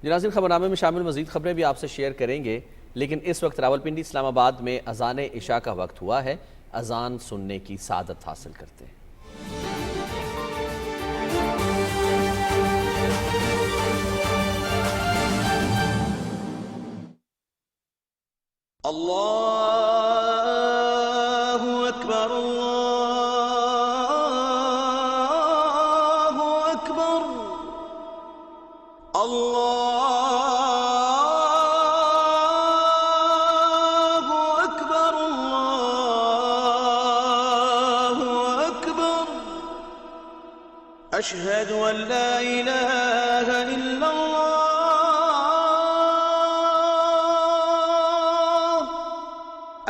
ناظرین, خبرنامے میں شامل مزید خبریں بھی آپ سے شیئر کریں گے, لیکن اس وقت راولپنڈی اسلام آباد میں اذان عشاء کا وقت ہوا ہے. اذان سننے کی سعادت حاصل کرتے ہیں. اللہ اکبر اللہ اکبر اللہ اکبر اللہ اکبر اشہد ان لا الہ الا اللہ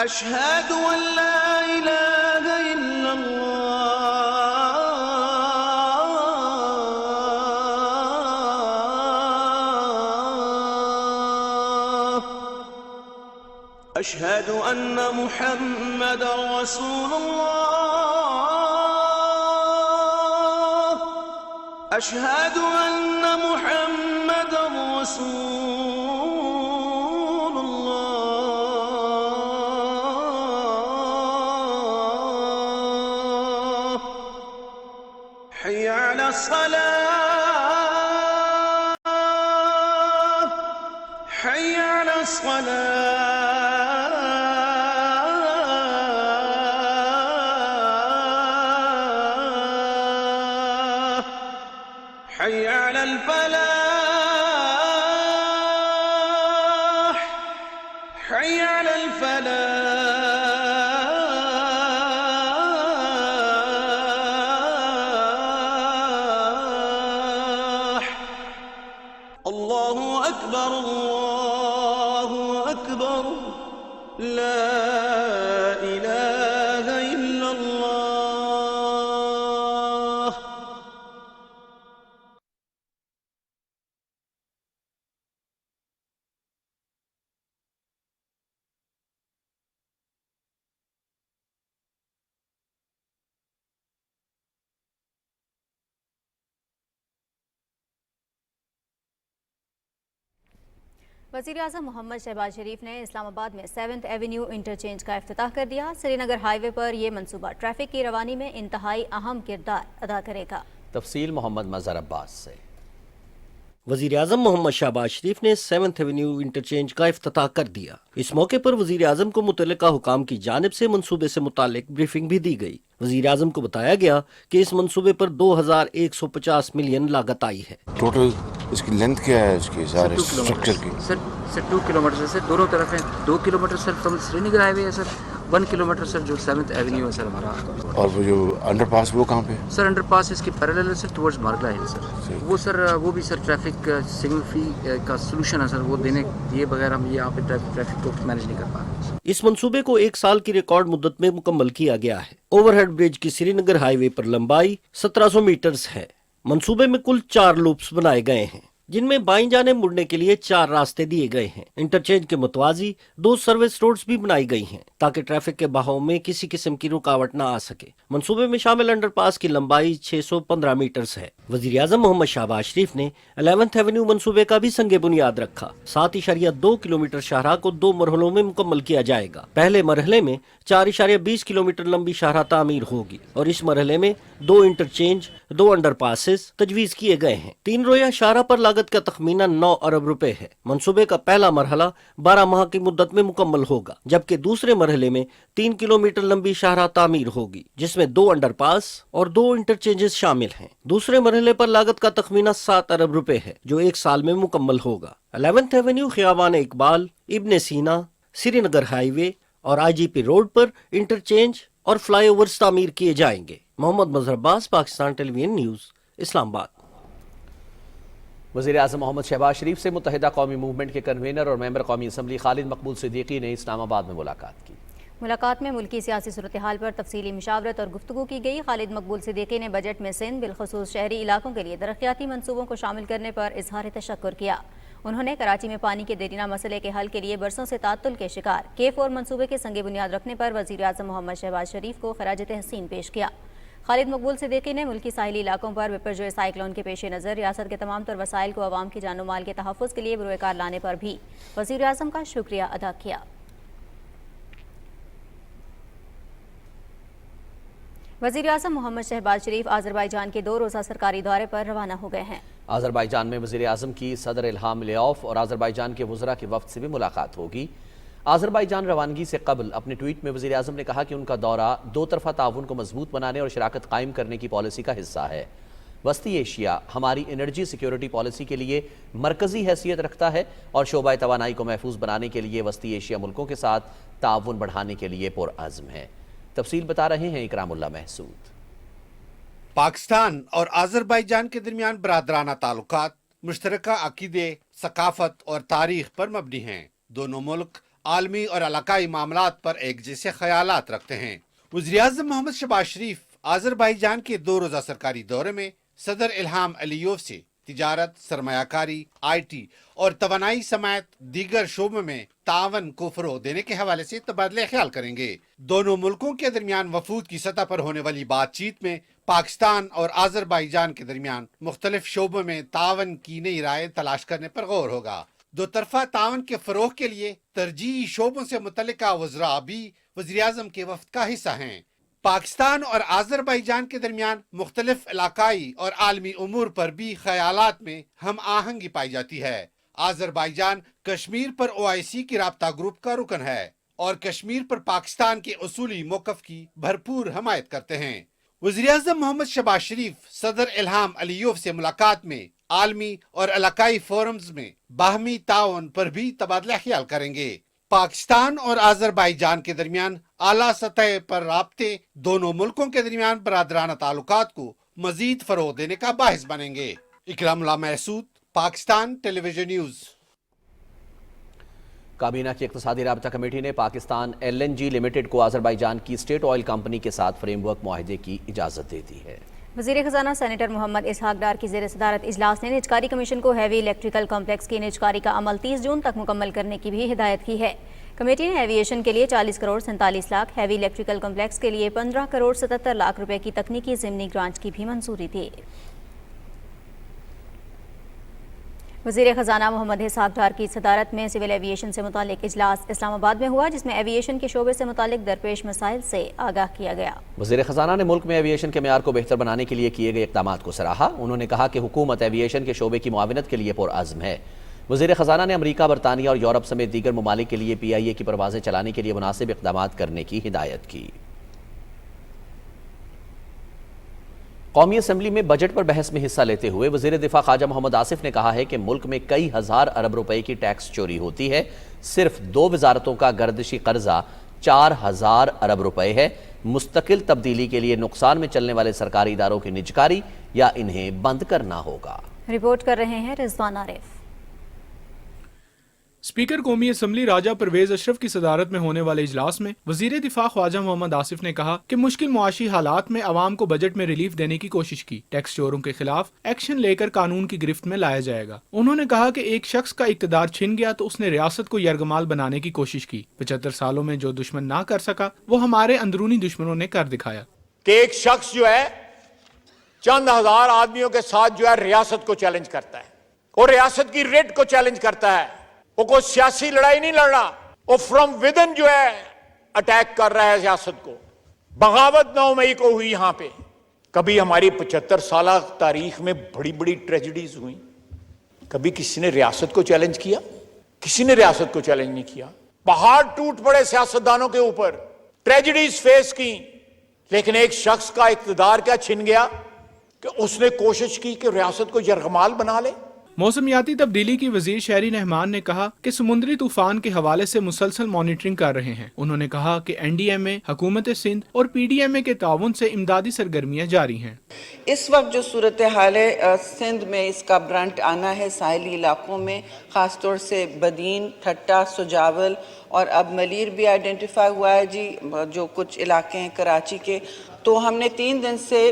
أشهد أن لا إله إلا الله أشهد أن محمد رسول الله أشهد أن محمد رسول الله حي على الصلاة حي على الصلاة حي على الفلاح حي على الفلاح الله أكبر الله أكبر لا إله إلا الله वज़ीर-ए-आज़म मोहम्मद शहबाज शरीफ ने इस्लामाबाद में 7th एवेन्यू इंटरचेंज का इफ्तिताह कर दिया। श्रीनगर हाईवे पर यह मंसूबा ट्रैफिक की रवानी में इंतहाई अहम किरदार अदा करेगा। तफसील मोहम्मद मज़हर अब्बास से। वज़ीर-ए-आज़म मोहम्मद शहबाज शरीफ ने 7th एवेन्यू इंटरचेंज का इफ्तिताह कर दिया। इस मौके पर वज़ीर-ए-आज़म को मुतल्लिका हुकाम की जानिब से मंसूबे से मुतालिक ब्रीफिंग भी दी गई। वज़ीर-ए-आज़म को बताया गया कि इस मंसूबे पर 2150 मिलियन लागत आई है। टोटल इसकी लेंथ क्या है, इसकी सारे स्ट्रक्चर की? सर 2 किलोमीटर से दोनों तरफ है। 2 kilometre sir from Srinagar highway है सर, 1 किलोमीटर सर जो 7th एवेन्यू है सर हमारा। और वो जो अंडरपास वो कहाँ पे? सर अंडरपास इसकी पैरेलल है सर टुवर्ड्स मार्गला हिल सर। वो सर वो भी सर ट्रैफिक सिग्नल फी का सलूशन है सर, वो देने दिए बगैर हम यहाँ पे ट्रैफिक को मैनेज नहीं कर पा रहे। इस मंसूबे को 1 साल की रिकॉर्ड मुद्दत में मुकम्मल किया गया है। ओवरहेड ब्रिज की श्रीनगर हाईवे पर लंबाई 1700 मीटर्स है। मंसूबे में कुल 4 लूप्स बनाए गए हैं, जिनमें बाईं जाने मुड़ने के लिए 4 रास्ते दिए गए हैं। इंटरचेंज के मुतवाजी 2 सर्विस रोड्स भी बनाई गई हैं ताकि ट्रैफिक के बहाव में किसी किस्म की रुकावट न आ सके। मंसूबे में शामिल अंडरपास की लंबाई 615 मीटर्स है। वज़ीर-ए-आज़म मोहम्मद शहबाज शरीफ ने 11th एवेन्यू मंसूबे का भी संगे बुनियाद रखा। 7.2 किलोमीटर शाहराह को 2 मरहलों में मुकम्मल किया जाएगा। पहले मरहले में 4.20 किलोमीटर लंबी शाहराह तामीर होगी और इस मरहले में 2 इंटरचेंज, 2 अंडरपासेस तजवीज़ किए गए हैं। 3 रोया शाहराह पर लागत का तखमीना 9 अरब रुपए है। मंसूबे का पहला मरहला 12 माह की मुद्दत में मुकम्मल होगा, जबकि दूसरे मरहले में 3 किलोमीटर लंबी शाहराह तामीर होगी, जिसमें 2 अंडरपास और 2 इंटरचेंजेस शामिल हैं। दूसरे मरहले पर लागत का तखमीना 7 अरब रुपए है, जो 1 साल में मुकम्मल होगा। 11th Avenue, खियाबान Iqbal, Ibn Sina, Srinagar highway और IGP रोड पर इंटरचेंज और फ्लाईओवर्स तामीर किए जाएंगे। Mohammad Mazhar Abbas, Pakistan television news, Islamabad. वज़ीर-ए-आज़म मोहम्मद शहबाज शरीफ से मुत्तहिदा कौमी मूवमेंट के कन्वीनर और मेंबर कौमी असम्बली खालिद मकबूल सिद्दीकी ने इस्लामाबाद में मुलाकात की। मुलाकात में मुल्की सियासी सूरत हाल पर तफसीली मुशावरत और गुफ्तगू की गई। खालिद मकबूल सिद्दीकी ने बजट में सिंध बिलखुसूस शहरी इलाकों के लिए तरक्याती मंसूबों को शामिल करने पर इजहार तशक्कुर किया। उन्होंने कराची में पानी के देरीना मसले के हल के लिए बरसों से तातुल के शिकार K4 मंसूबे के संगे बुनियाद रखने पर वज़ीर-ए-आज़म मोहम्मद शहबाज शरीफ को खराज तहसीन पेश किया। खालिद मकबूल सिद्दीकी ने मुल्की साहिली इलाकों पर बिपरजोए साइक्लोन के पेश नज़र रियासत के तमाम तर वसाइल को अवाम की जानो माल के तहफ़्फ़ुज़ के लिए बरोकार लाने पर भी वज़ीर-ए-आज़म का शुक्रिया अदा किया। वज़ीर-ए-आज़म मोहम्मद शहबाज शरीफ आज़रबाईजान के 2 रोज़ा सरकारी दौरे पर रवाना हो गए हैं। आज़रबाईजान में वज़ीर-ए-आज़म की सदर इल्हाम लियाफ और आज़रबाईजान के वज़रा के वफ़द से भी मुलाकात होगी। आज़रबाईजान रवानगी से कबल अपने ट्वीट में वज़ीर-ए-आज़म ने कहा कि उनका दौरा 2 तरफ़ा ताउन को मजबूत बनाने और शराकत कायम करने की पॉलिसी का हिस्सा है। वस्ती एशिया हमारी एनर्जी सिक्योरिटी पॉलिसी के लिए मरकज़ी हैसियत रखता है और शोबा तवानाई को महफूज बनाने के लिए वस्ती एशिया मुल्कों के साथ ताउन बढ़ाने के लिए पुरअज़्म है। तफसील बता रहे हैं इकरामुल्लाह महसूद। पाकिस्तान और आज़रबाईजान के दरमियान बरादराना ताल्लुकात मुश्तरका अकीदे, सकाफत और तारीख पर मबनी हैं। दोनों मुल्क आलमी और इलाकाई मामलात पर एक जैसे ख्यालात रखते हैं। वज़ीर-ए-आज़म मोहम्मद शहबाज शरीफ आज़रबाईजान के 2 रोज़ा सरकारी दौरे में सदर इल्हाम अलीयोव से तिजारत, सरमायाकारी, IT और तवानाई समेत दीगर शोबों में तावन को फरोग देने के हवाले से तबादले ख्याल करेंगे। दोनों मुल्कों के दरमियान वफूद की सतह पर होने वाली बातचीत में पाकिस्तान और आज़रबाईजान के दरमियान मुख्तलिफ शोबों में तावन की नई राय तलाश करने पर गौर होगा। 2 तरफा तावन के फरोग के लिए तरजीही शोबों से मुतल्लिका वज़रा भी वज़ीर-ए-आज़म के वफ़द का हिस्सा हैं। पाकिस्तान और आज़रबाईजान के दरमियान मुख्तलिफ इलाकाई और आलमी उमूर पर भी ख्यालात में हम आहंगी पाई जाती है। आज़रबाईजान कश्मीर पर OIC की राब्ता ग्रुप का रुकन है और कश्मीर पर पाकिस्तान के उसूली मौक़िफ़ की भरपूर हमायत करते हैं। वज़ीर-ए-आज़म मोहम्मद शहबाज शरीफ सदर इल्हाम अलीयोव से मुलाकात में आलमी और इलाकाई फोरम्स में बाहमी ताउन पर भी तबादला ख्याल करेंगे। पाकिस्तान और आज़रबाईजान के दरमियान आला सतह पर राब्ते दोनों मुल्कों के दरमियान बरादराना ताल्लुकात को मजीद फरोग देने का बाहिस बनेंगे। Ikramullah Mehsud, Pakistan television news. काबीना की इक़्तिसादी राबता कमेटी ने पाकिस्तान LNG लिमिटेड को आज़रबाईजान की स्टेट ऑयल कंपनी के साथ फ्रेमवर्क मुआहदे की इजाज़त दे दी है। वज़ीर ख़ज़ाना सेनेटर मोहम्मद इसहाक डार की ज़ेर सदारत इजलास ने निजकारी कमीशन को हैवी इलेक्ट्रिकल कॉम्प्लेक्स की निजकारी का अमल 30 जून तक मुकम्मल करने की भी हिदायत की है। कमेटी ने एविएशन के लिए 40 crore 47 lakh, heavy electrical complex के लिए 15 करोड़ 77 लाख रुपए की तकनीकी ज़िमनी ग्रांट की भी मंजूरी दी। وزیر خزانہ محمد اسحاق ڈار کی صدارت میں سول ایویشن سے متعلق اجلاس اسلام آباد میں ہوا، جس میں ایویشن کے شعبے سے متعلق درپیش مسائل سے آگاہ کیا گیا۔ وزیر خزانہ نے ملک میں ایویشن کے معیار کو بہتر بنانے کے لیے کیے گئے اقدامات کو سراہا۔ انہوں نے کہا کہ حکومت ایویشن کے شعبے کی معاونت کے لیے پرعزم ہے۔ وزیر خزانہ نے امریکہ، برطانیہ اور یورپ سمیت دیگر ممالک کے لیے PIA کی پروازیں چلانے کے لیے مناسب اقدامات کرنے کی ہدایت کی۔ قومی اسمبلی میں بجٹ پر بحث میں حصہ لیتے ہوئے وزیر دفاع خواجہ محمد آصف نے کہا ہے کہ ملک میں کئی ہزار ارب روپے کی ٹیکس چوری ہوتی ہے۔ صرف 2 وزارتوں کا گردشی قرضہ 4000 ارب روپے ہے۔ مستقل تبدیلی کے لیے نقصان میں چلنے والے سرکاری اداروں کی نجکاری یا انہیں بند کرنا ہوگا۔ رپورٹ کر رہے ہیں رضوان عارف۔ اسپیکر قومی اسمبلی راجہ پرویز اشرف کی صدارت میں ہونے والے اجلاس میں وزیر دفاع خواجہ محمد آصف نے کہا کہ مشکل معاشی حالات میں عوام کو بجٹ میں ریلیف دینے کی کوشش کی، ٹیکس چوروں کے خلاف ایکشن لے کر قانون کی گرفت میں لایا جائے گا۔ انہوں نے کہا کہ ایک شخص کا اقتدار چھن گیا تو اس نے ریاست کو یرغمال بنانے کی کوشش کی۔ 75 سالوں میں جو دشمن نہ کر سکا وہ ہمارے اندرونی دشمنوں نے کر دکھایا کہ ایک شخص جو ہے چند ہزار آدمیوں کے ساتھ جو ہے ریاست کو چیلنج کرتا ہے اور ریاست کی ریٹ کو چیلنج کرتا ہے۔ وہ کوئی سیاسی لڑائی نہیں لڑ رہا، وہ فرام ودن جو ہے اٹیک کر رہا ہے ریاست کو۔ بغاوت 9 مئی کو ہوئی یہاں پہ۔ کبھی ہماری 75 سالہ تاریخ میں بڑی بڑی ٹریجڈیز ہوئی، کبھی کسی نے ریاست کو چیلنج کیا؟ کسی نے ریاست کو چیلنج نہیں کیا۔ پہاڑ ٹوٹ پڑے سیاستدانوں کے اوپر، ٹریجڈیز فیس کی، لیکن ایک شخص کا اقتدار کیا چھن گیا کہ اس نے کوشش کی کہ ریاست کو یرغمال بنا لے۔ موسمیاتی تبدیلی کی وزیر شہری رحمان نے کہا کہ سمندری طوفان کے حوالے سے مسلسل مانیٹرنگ کر رہے ہیں۔ انہوں نے کہا کہ NDMA، حکومت سندھ اور PDMA کے تعاون سے امدادی سرگرمیاں جاری ہیں۔ اس وقت جو صورتحال ہے سندھ میں، اس کا برنٹ آنا ہے ساحلی علاقوں میں، خاص طور سے بدین، ٹھٹا، سجاول اور اب ملیر بھی آئیڈینٹیفائی ہوا ہے جی، جو کچھ علاقے ہیں کراچی کے۔ تو ہم نے 3 دن سے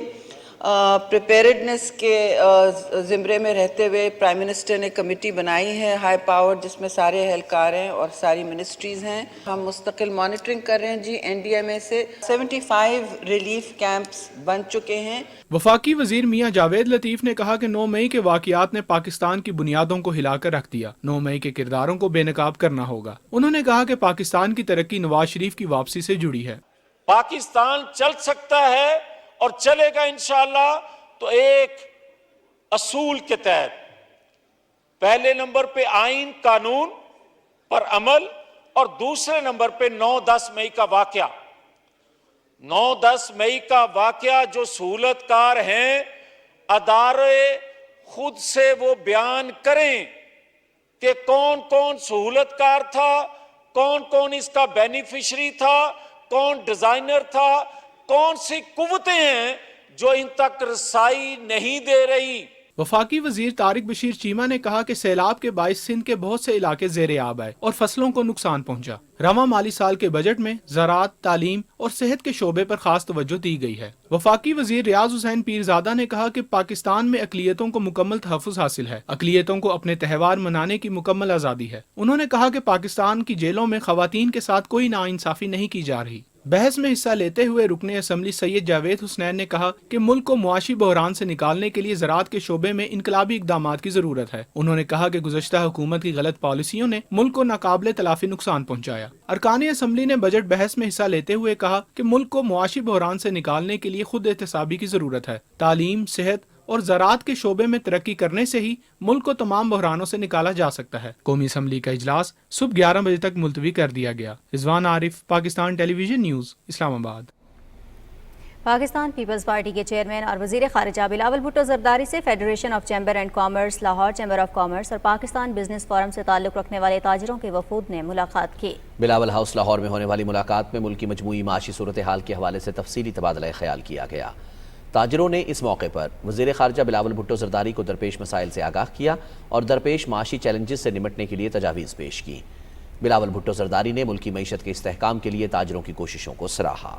پریپیئرڈنس کے زمرے میں رہتے ہوئے پرائم منسٹر نے کمیٹی بنائی ہے ہائی پاور، جس میں سارے اہلکار ہیں اور ساری منسٹریز ہیں۔ ہم مستقل مانیٹرنگ کر رہے ہیں جی۔ NDMA سے 75 ریلیف کیمپس بن چکے ہیں۔ وفاقی وزیر میاں جاوید لطیف نے کہا کہ 9 مئی کے واقعات نے پاکستان کی بنیادوں کو ہلا کر رکھ دیا۔ 9 مئی کے کرداروں کو بے نقاب کرنا ہوگا۔ انہوں نے کہا کہ پاکستان کی ترقی نواز شریف کی واپسی سے جڑی ہے۔ پاکستان چل سکتا ہے اور چلے گا انشاءاللہ تو ایک اصول کے تحت، پہلے نمبر پہ آئین قانون پر عمل اور دوسرے نمبر پہ 9-10 مئی کا واقعہ۔ 9-10 مئی کا واقعہ جو سہولت کار ہیں، ادارے خود سے وہ بیان کریں کہ کون کون سہولت کار تھا، کون کون اس کا بینیفیشری تھا، کون ڈیزائنر تھا، کون سی قوتیں ہیں جو ان تک رسائی نہیں دے رہی۔ وفاقی وزیر طارق بشیر چیمہ نے کہا کہ سیلاب کے باعث سندھ کے بہت سے علاقے زیر آب آئے اور فصلوں کو نقصان پہنچا۔ رواں مالی سال کے بجٹ میں زراعت، تعلیم اور صحت کے شعبے پر خاص توجہ دی گئی ہے۔ وفاقی وزیر ریاض حسین پیرزادہ نے کہا کہ پاکستان میں اقلیتوں کو مکمل تحفظ حاصل ہے، اقلیتوں کو اپنے تہوار منانے کی مکمل آزادی ہے۔ انہوں نے کہا کہ پاکستان کی جیلوں میں خواتین کے ساتھ کوئی ناانصافی نہیں کی جا رہی۔ بحث میں حصہ لیتے ہوئے رکن اسمبلی سید جاوید حسنین نے کہا کہ ملک کو معاشی بحران سے نکالنے کے لیے زراعت کے شعبے میں انقلابی اقدامات کی ضرورت ہے۔ انہوں نے کہا کہ گزشتہ حکومت کی غلط پالیسیوں نے ملک کو ناقابل تلافی نقصان پہنچایا۔ ارکان اسمبلی نے بجٹ بحث میں حصہ لیتے ہوئے کہا کہ ملک کو معاشی بحران سے نکالنے کے لیے خود احتسابی کی ضرورت ہے۔ تعلیم، صحت اور زراعت کے شعبے میں ترقی کرنے سے ہی ملک کو تمام بحرانوں سے نکالا جا سکتا ہے۔ قومی اسمبلی کا اجلاس صبح 11 بجے تک ملتوی کر دیا گیا۔ رضوان عارف، پاکستان ٹیلی ویژن نیوز، اسلام آباد۔ پاکستان پیپلز پارٹی کے چیئرمین اور وزیر خارجہ بلاول بھٹو زرداری سے federation of chamber and commerce, Lahore chamber of commerce اور پاکستان بزنس فورم سے تعلق رکھنے والے تاجروں کے وفود نے ملاقات کی۔ بلاول ہاؤس لاہور میں ہونے والی ملاقات میں ملک کی مجموعی معاشی صورتحال کے حوالے سے تفصیلی تبادلہ خیال کیا گیا۔ تاجروں نے اس موقع پر وزیر خارجہ بلاول بھٹو زرداری کو درپیش مسائل سے آگاہ کیا اور درپیش معاشی چیلنجز سے نمٹنے کے لیے تجاویز پیش کی۔ بلاول بھٹو زرداری نے ملکی معیشت کے استحکام کے لیے تاجروں کی کوششوں کو سراہا۔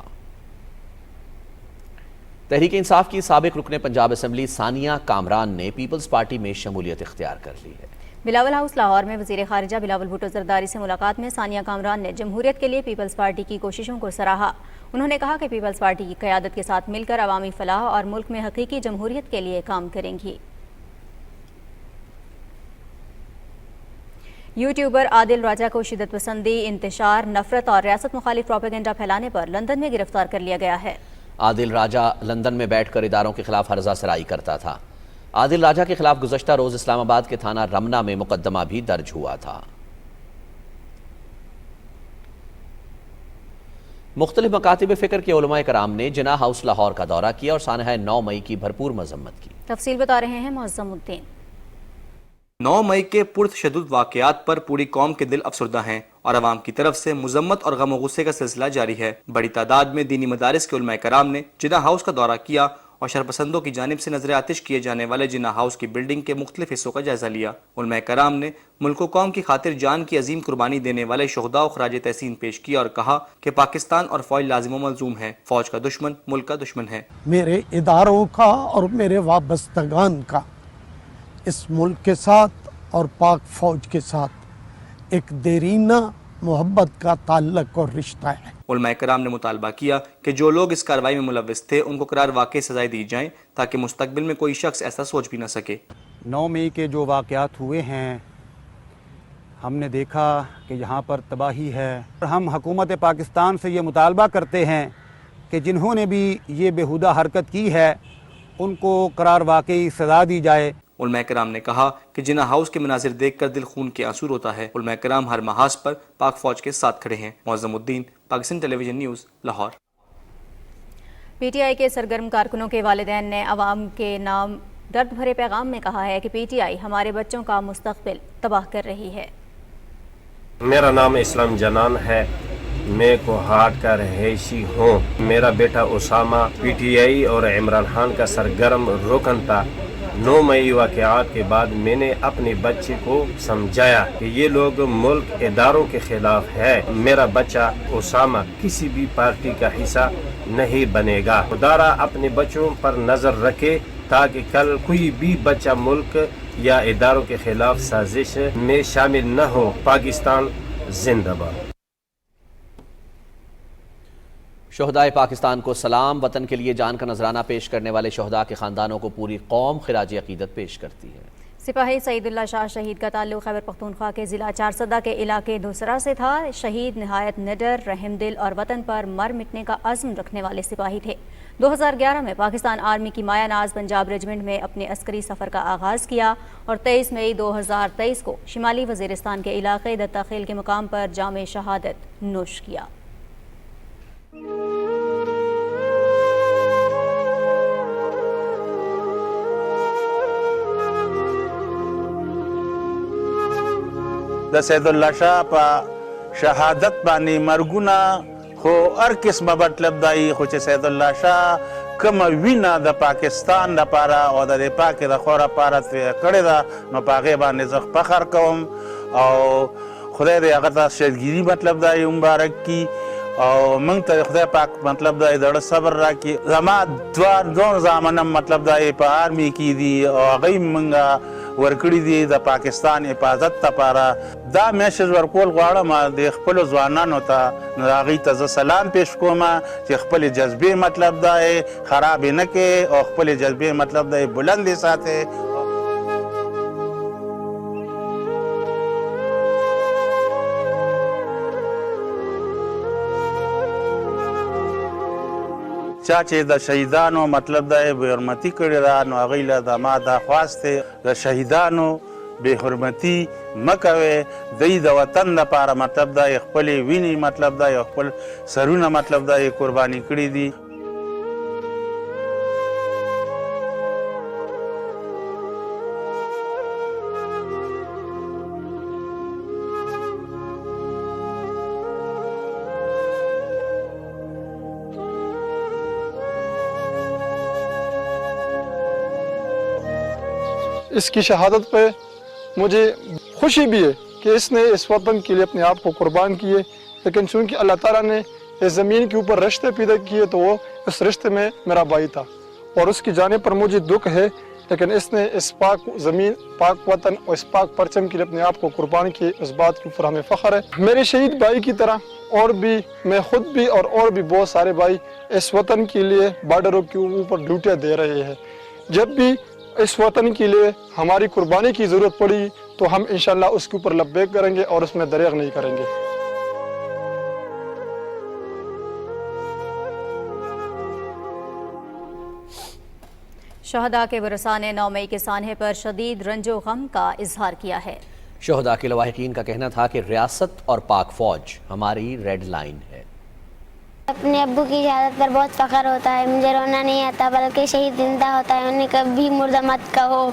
تحریک انصاف کی سابق رکن پنجاب اسمبلی ثانیہ کامران نے پیپلز پارٹی میں شمولیت اختیار کر لی ہے۔ بلاول ہاؤس لاہور میں وزیر خارجہ بلاول بھٹو زرداری سے ملاقات میں ثانیہ کامران نے جمہوریت کے لیے پیپلز پارٹی کی کوششوں کو سراہا۔ انہوں نے کہا کہ پیپلز پارٹی کی قیادت کے ساتھ مل کر عوامی فلاح اور ملک میں حقیقی جمہوریت کے لیے کام کریں گی۔ यूट्यूबर आदिल राजा को शिदत पसंदी, इंतशार, नफरत और रियासत मुखालिफ प्रोपेगेंडा फैलाने पर लंदन में गिरफ्तार कर लिया गया है। आदिल राजा लंदन में बैठकर इदारों के खिलाफ हर्जा सराई करता था। आदिल राजा के खिलाफ गुज़श्ता रोज़ इस्लामाबाद के थाना रमना में मुकदमा भी दर्ज हुआ था। मुख्तलिफ मकातिब फ़िक्र के उलमाए कराम ने जिना हाउस लाहौर का दौरा किया और सानह 9 मई की भरपूर मजम्मत की। तफसील बता रहे हैं मुअज़्ज़मुद्दीन। 9 मई के पुरतशद्दुद वाक़यात पर पूरी कौम के दिल अफसरदा हैं और अवाम की तरफ से मुजम्मत और गम और गुस्से का सिलसिला जारी है। बड़ी तादाद में दीनी मदारिस के उलमाए कराम ने जिना हाउस का दौरा किया और शरपसंदों की जानिब से नजर आतिश किए जाने वाले जिना हाउस की बिल्डिंग के मुख्तलिफ हिस्सों का जायजा लिया। उलमाए कराम ने मुल्क कौम की खातिर जान की अजीम कुर्बानी देने वाले शुहदा और खराज तहसीन पेश किया और कहा कि पाकिस्तान और फौज लाजिम व मलजूम है, फौज का दुश्मन मुल्क का दुश्मन है। मेरे इदारों का और मेरे वाबस्तगान का इस मुल्क के साथ और पाक फौज के साथ एक देरीना मोहब्बत का ताल्लुक और रिश्ता है। उलमाए कराम ने मुतालबा किया कि जो लोग इस कार्रवाई में मुलव्विस थे उनको करार वाकई सजाएं दी जाएं ताकि मुस्तकबिल में कोई शख्स ऐसा सोच भी न सके। 9 मई के जो वाक़यात हुए हैं, हमने देखा कि यहाँ पर तबाही है। हम हुकूमत पाकिस्तान से ये मुतालबा करते हैं कि जिन्होंने भी ये बेहुदा हरकत की है उनको करार वाकई सजा दी जाए। उलमाए कराम ने कहा कि जिना हाउस के मनाजिर देखकर दिल खून के आंसू रोता है। उलमाए कराम हर महाज पर पाक फौज के साथ खड़े हैं। Muazzamuddin, Pakistan television news, Lahore. PTI के सरगर्म कारकुनों के वालिदैन ने अवाम के नाम दर्द भरे पैगाम में कहा है कि पीटीआई हमारे बच्चों का मुस्तक़बिल तबाह कर रही है। मेरा नाम इस्लाम जनान है, मैं कोहाट का रहायशी हूँ। मेरा बेटा उसामा पीटीआई और इमरान खान का सरगर्म रुकन था। 9 मई वाक़यात के बाद मैंने अपने बच्चे को समझाया कि ये लोग मुल्क इदारों के खिलाफ है। मेरा बच्चा उसामा किसी भी पार्टी का हिस्सा नहीं बनेगा। खुदारा अपने बच्चों पर नजर रखे ताकि कल कोई भी बच्चा मुल्क या इदारों के खिलाफ साजिश में शामिल न हो। पाकिस्तान जिंदाबाद। शोहदाए पाकिस्तान को सलाम। वतन के लिए जान का नजराना पेश करने वाले शोहदा के ख़ानदानों को पूरी कौम खिराज अकीदत पेश करती है। सिपाही सईदुल्लाह शाह शहीद का ताल्लुक खैबर पख्तूनख्वा के ज़िला चारसदा के इलाके दूसरा से था। शहीद नहायत निडर, रहमदिल और वतन पर मर मिटने का अज़्म रखने वाले सिपाही थे। 2011 में पाकिस्तान आर्मी की मायानाज पंजाब रेजिमेंट में अपने अस्करी सफ़र का आगाज़ किया और 23 मई 2023 को शिमाली वज़ीरिस्तान के इलाके दत्ताखेल के मुकाम पर जामे शहादत नोश किया। د सैदुल्लाह शाह पा शहादत बानी मरगुना खो हर किस्म मतलब दाई खो चे सैदुल्लाह शाह कम विना द पाकिस्तान द पारा और द पाक द खोरा पारा कड़े दा न पागे बाने ज़ख फखर कौम और खुदा दे अगता शहीदगिरी मतलब दाई मुबारक की और मंग त खुदा पाक मतलब दाई दड़ सब्र रा की जमा द्वार दोन ज़मानम मतलब दाई पा आर्मी की दी और गई मंगा ورکړی دی د پاکستان حفاظت لپاره دا میسج ورکول غواړم د خپل ځوانانو ته هغوی ته زه سلام پیش کوم چې خپل جذبې مطلب دا خراب نه کې او خپل جذبې مطلب دا بلند ساتي. چا چې د شهیدانو مطلب دا بې حرمتي کړې ده نو هغوی له د ما دا خواست دی د شهیدانو بې حرمتي مه کوئ. دوی د وطن لپاره مطلب دا خپلې وینې مطلب دا خپل سرونه مطلب دا قرباني کړي دي. इसकी शहादत पे मुझे खुशी भी है कि इसने इस वतन के लिए अपने आप को कुर्बान किए, लेकिन चूँकि अल्लाह ताला ने इस ज़मीन के ऊपर रिश्ते पैदा किए तो वो इस रिश्ते में मेरा भाई था और उसकी जाने पर मुझे दुख है, लेकिन इसने इस पाक ज़मीन, पाक वतन और इस पाक परचम के लिए अपने आप को कुर्बान किए, इस बात के ऊपर हमें फ़ख्र है। मेरे शहीद भाई की तरह और भी मैं खुद भी और भी बहुत सारे भाई इस वतन के लिए बॉर्डरों के ऊपर ड्यूटियाँ दे रहे हैं। जब भी इस वतन के लिए हमारी कुर्बानी की ज़रूरत पड़ी तो हम इंशाल्लाह उसके ऊपर लब्बैक करेंगे और उसमें दरेग नहीं करेंगे। शहदा के वरसा ने 9 मई के सान्हे पर शदीद रंजो गम का इजहार किया है। शहदा के लवाहिकीन का कहना था कि रियासत और पाक फौज हमारी रेड लाइन है। अपने अब्बू की शहादत पर बहुत फख्र होता है, मुझे रोना नहीं आता, बल्कि शहीद जिंदा होता है, उन्हें कभी मुर्दा मत कहो,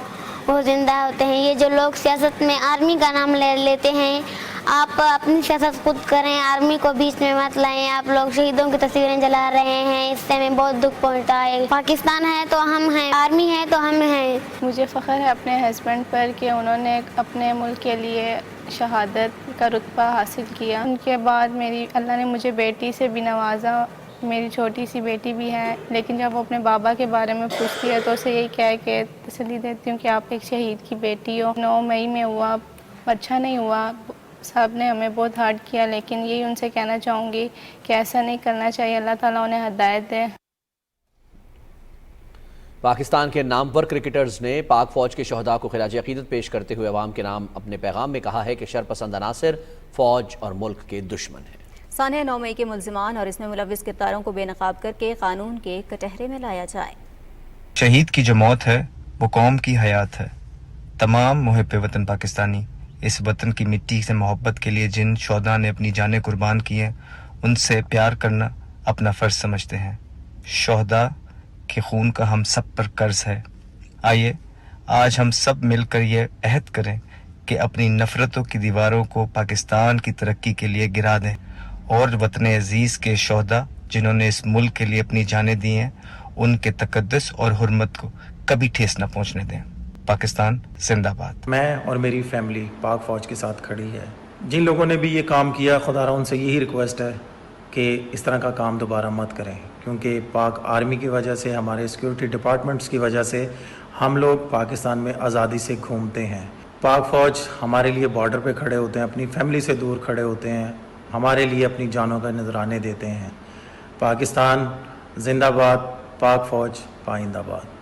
वो जिंदा होते हैं। ये जो लोग सियासत में आर्मी का नाम ले लेते हैं, आप अपनी सियासत खुद करें, आर्मी को बीच में मत लाएं। आप लोग शहीदों की तस्वीरें जला रहे हैं, इससे हमें बहुत दुख पहुंचता है। पाकिस्तान है तो हम हैं, आर्मी है तो हम हैं। मुझे फ़ख्र है अपने हस्बैंड पर कि उन्होंने अपने मुल्क के लिए शहादत का रुतबा हासिल किया। उनके बाद अल्लाह ने मुझे बेटी से भी नवाजा। मेरी छोटी सी बेटी भी है, लेकिन जब वो अपने बाबा के बारे में पूछती है तो उसे यही कह के तसल्ली देती हूँ कि आप एक शहीद की बेटी हो। 9 मई में हुआ, अच्छा नहीं हुआ, साहब ने हमें बहुत हार्ड किया, लेकिन यही उनसे कहना चाहूँगी कि ऐसा नहीं करना चाहिए। अल्लाह ताला उन्हें हिदायत दे। पाकिस्तान के नाम पर क्रिकेटर्स ने पाक फौज के शहदा को खिराज अकीदत पेश करते हुए अवाम के नाम अपने पैगाम में कहा है कि शरपसंद अनासिर फौज और मुल्क के दुश्मन हैं। सान्हे 9 मई के मुल्जिमान और इसमें मुलविस किरदारों को बेनकाब करके कानून के कटहरे में लाया जाए। शहीद की जो मौत है वो कौम की हयात है। तमाम मुहिब वतन पाकिस्तानी इस वतन की मिट्टी से मोहब्बत के लिए जिन शोहदा ने अपनी जानें कुर्बान की हैं, उनसे प्यार करना अपना फ़र्ज समझते हैं। शोहदा के खून का हम सब पर कर्ज है। आइए आज हम सब मिलकर ये अहद करें कि अपनी नफ़रतों की दीवारों को पाकिस्तान की तरक्की के लिए गिरा दें और वतन अजीज़ के शोहदा जिन्होंने इस मुल्क के लिए अपनी जानें दी हैं, उनके तकद्दुस और हुर्मत को कभी ठेस न पहुँचने दें। पाकिस्तान जिंदाबाद। मैं और मेरी फैमिली पाक फ़ौज के साथ खड़ी है। जिन लोगों ने भी ये काम किया, खुदारा उनसे यही रिक्वेस्ट है कि इस तरह का काम दोबारा मत करें, क्योंकि पाक आर्मी की वजह से, हमारे सिक्योरिटी डिपार्टमेंट्स की वजह से हम लोग पाकिस्तान में आज़ादी से घूमते हैं। पाक फ़ौज हमारे लिए बॉर्डर पे खड़े होते हैं, अपनी फैमिली से दूर खड़े होते हैं, हमारे लिए अपनी जानों का नजराने देते हैं। पाकिस्तान जिंदाबाद, पाक फ़ौज पाइंदाबाद।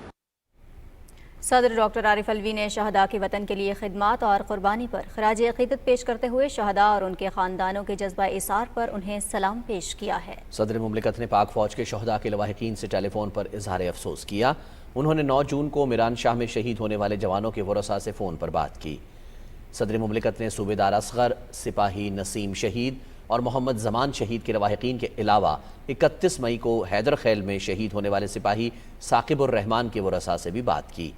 सदर डॉक्टर आरिफ अलवी ने शहदा के वतन के लिए खिदमत और कुर्बानी पर खराज अकीदत पेश करते हुए शहदा और उनके ख़ानदानों के जज्बा इसार पर उन्हें सलाम पेश किया है। सदर मुमलिकत ने पाक फौज के शहदा के लवाहिकीन से टेलीफोन पर इजहार अफसोस किया। उन्होंने 9 जून को मीरान शाह में शहीद होने वाले जवानों के वरसा से फ़ोन पर बात की। सदर मुमलिकत ने सूबेदार असगर, सिपाही नसीम शहीद और मोहम्मद जमान शहीद के लवाहिकीन के अलावा 31 मई को हैदर खैल में शहीद होने वाले सिपाही साकिबुर रहमान के वरसा से भी बात की।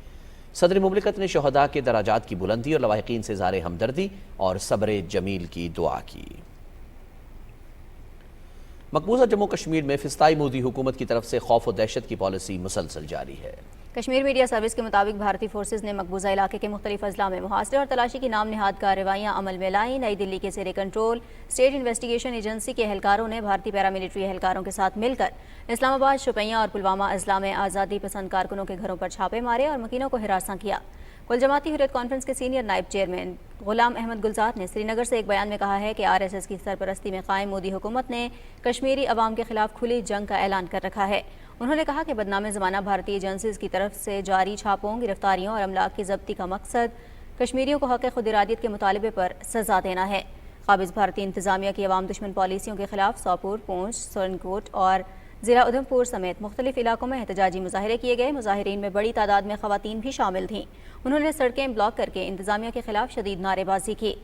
सदर मुमलिकत ने शहदा के दराजात की बुलंदी और लवाहिकीन से इज़हार हमदर्दी और सब्र जमील की दुआ की। मकबूजा जम्मू कश्मीर में फिस्ताई मोदी हुकूमत की तरफ से खौफ और दहशत की पॉलिसी मुसलसल जारी है। कश्मीर मीडिया सर्विस के मुताबिक भारतीय फोर्सेज ने मकबूजा इलाके के मुख्तलिफ अजला में मुहासरे और तलाशी की नाम नहाद कार्रवाइयाँ अमल में लाई। नई दिल्ली के ज़ेरे कंट्रोल स्टेट इन्वेस्टिगेशन एजेंसी के एहलकारों ने भारतीय पैरामिलिट्री एहलकारों के साथ मिलकर इस्लामाबाद, शोपियां और पुलवामा अजला में आज़ादी पसंद कारकुनों के घरों पर छापे मारे और मकीनों को हिरासा किया। कुल जमाती हुर्रियत कॉन्फ्रेंस के सीनियर नायब चेयरमैन गुलाम अहमद गुलजार ने श्रीनगर से एक बयान में कहा है कि RSS की सरपरस्ती में कायम मोदी हुकूमत ने कश्मीरी अवाम के खिलाफ खुली जंग का ऐलान कर रखा है। उन्होंने कहा कि बदनाम ज़माना भारतीय एजेंसीज की तरफ से जारी छापों, गिरफ्तारियों और अमलाक की जब्ती का मकसद कश्मीरियों को हक़ खुद इरादियत के मुतालबे पर सज़ा देना है। काबिज़ भारतीय इंतज़ामिया की अवाम दुश्मन पॉलिसियों के खिलाफ सोपोर, पूंछ, सोरनकोट और ज़िला उधमपुर समेत मुख्तलिफ इलाकों में एहतजाजी मुजाहरे किए गए। मुजाहिरीन में बड़ी तादाद में ख़वातीन भी शामिल थीं। उन्होंने सड़कें ब्लॉक करके इंतज़ामिया के खिलाफ शदीद नारेबाजी की।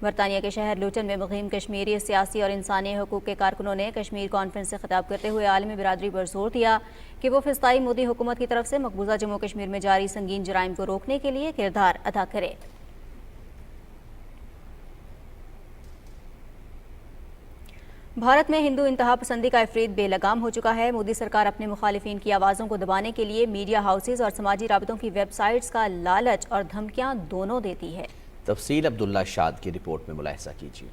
बरतानिया के शहर लूटन में मुक़ीम कश्मीरी सियासी और इंसानी हकूक़ के कारकुनों ने कश्मीर कॉन्फ्रेंस से खिताब करते हुए आलमी बिरादरी पर जोर दिया कि वो फिस्ताई मोदी हुकूमत की तरफ से मकबूजा जम्मू कश्मीर में जारी संगीन जराइम को रोकने के लिए किरदार अदा करे। भारत में हिंदू इंतहा पसंदी का इफरीत बेलगाम हो चुका है। मोदी सरकार अपने मुखालिफिन की आवाज़ों को दबाने के लिए मीडिया हाउसेज और समाजी राबतों की वेबसाइट्स का लालच और धमकियां दोनों देती है। तफसील अब्दुल्ला शाद की रिपोर्ट में मुलाहिजा कीजिए।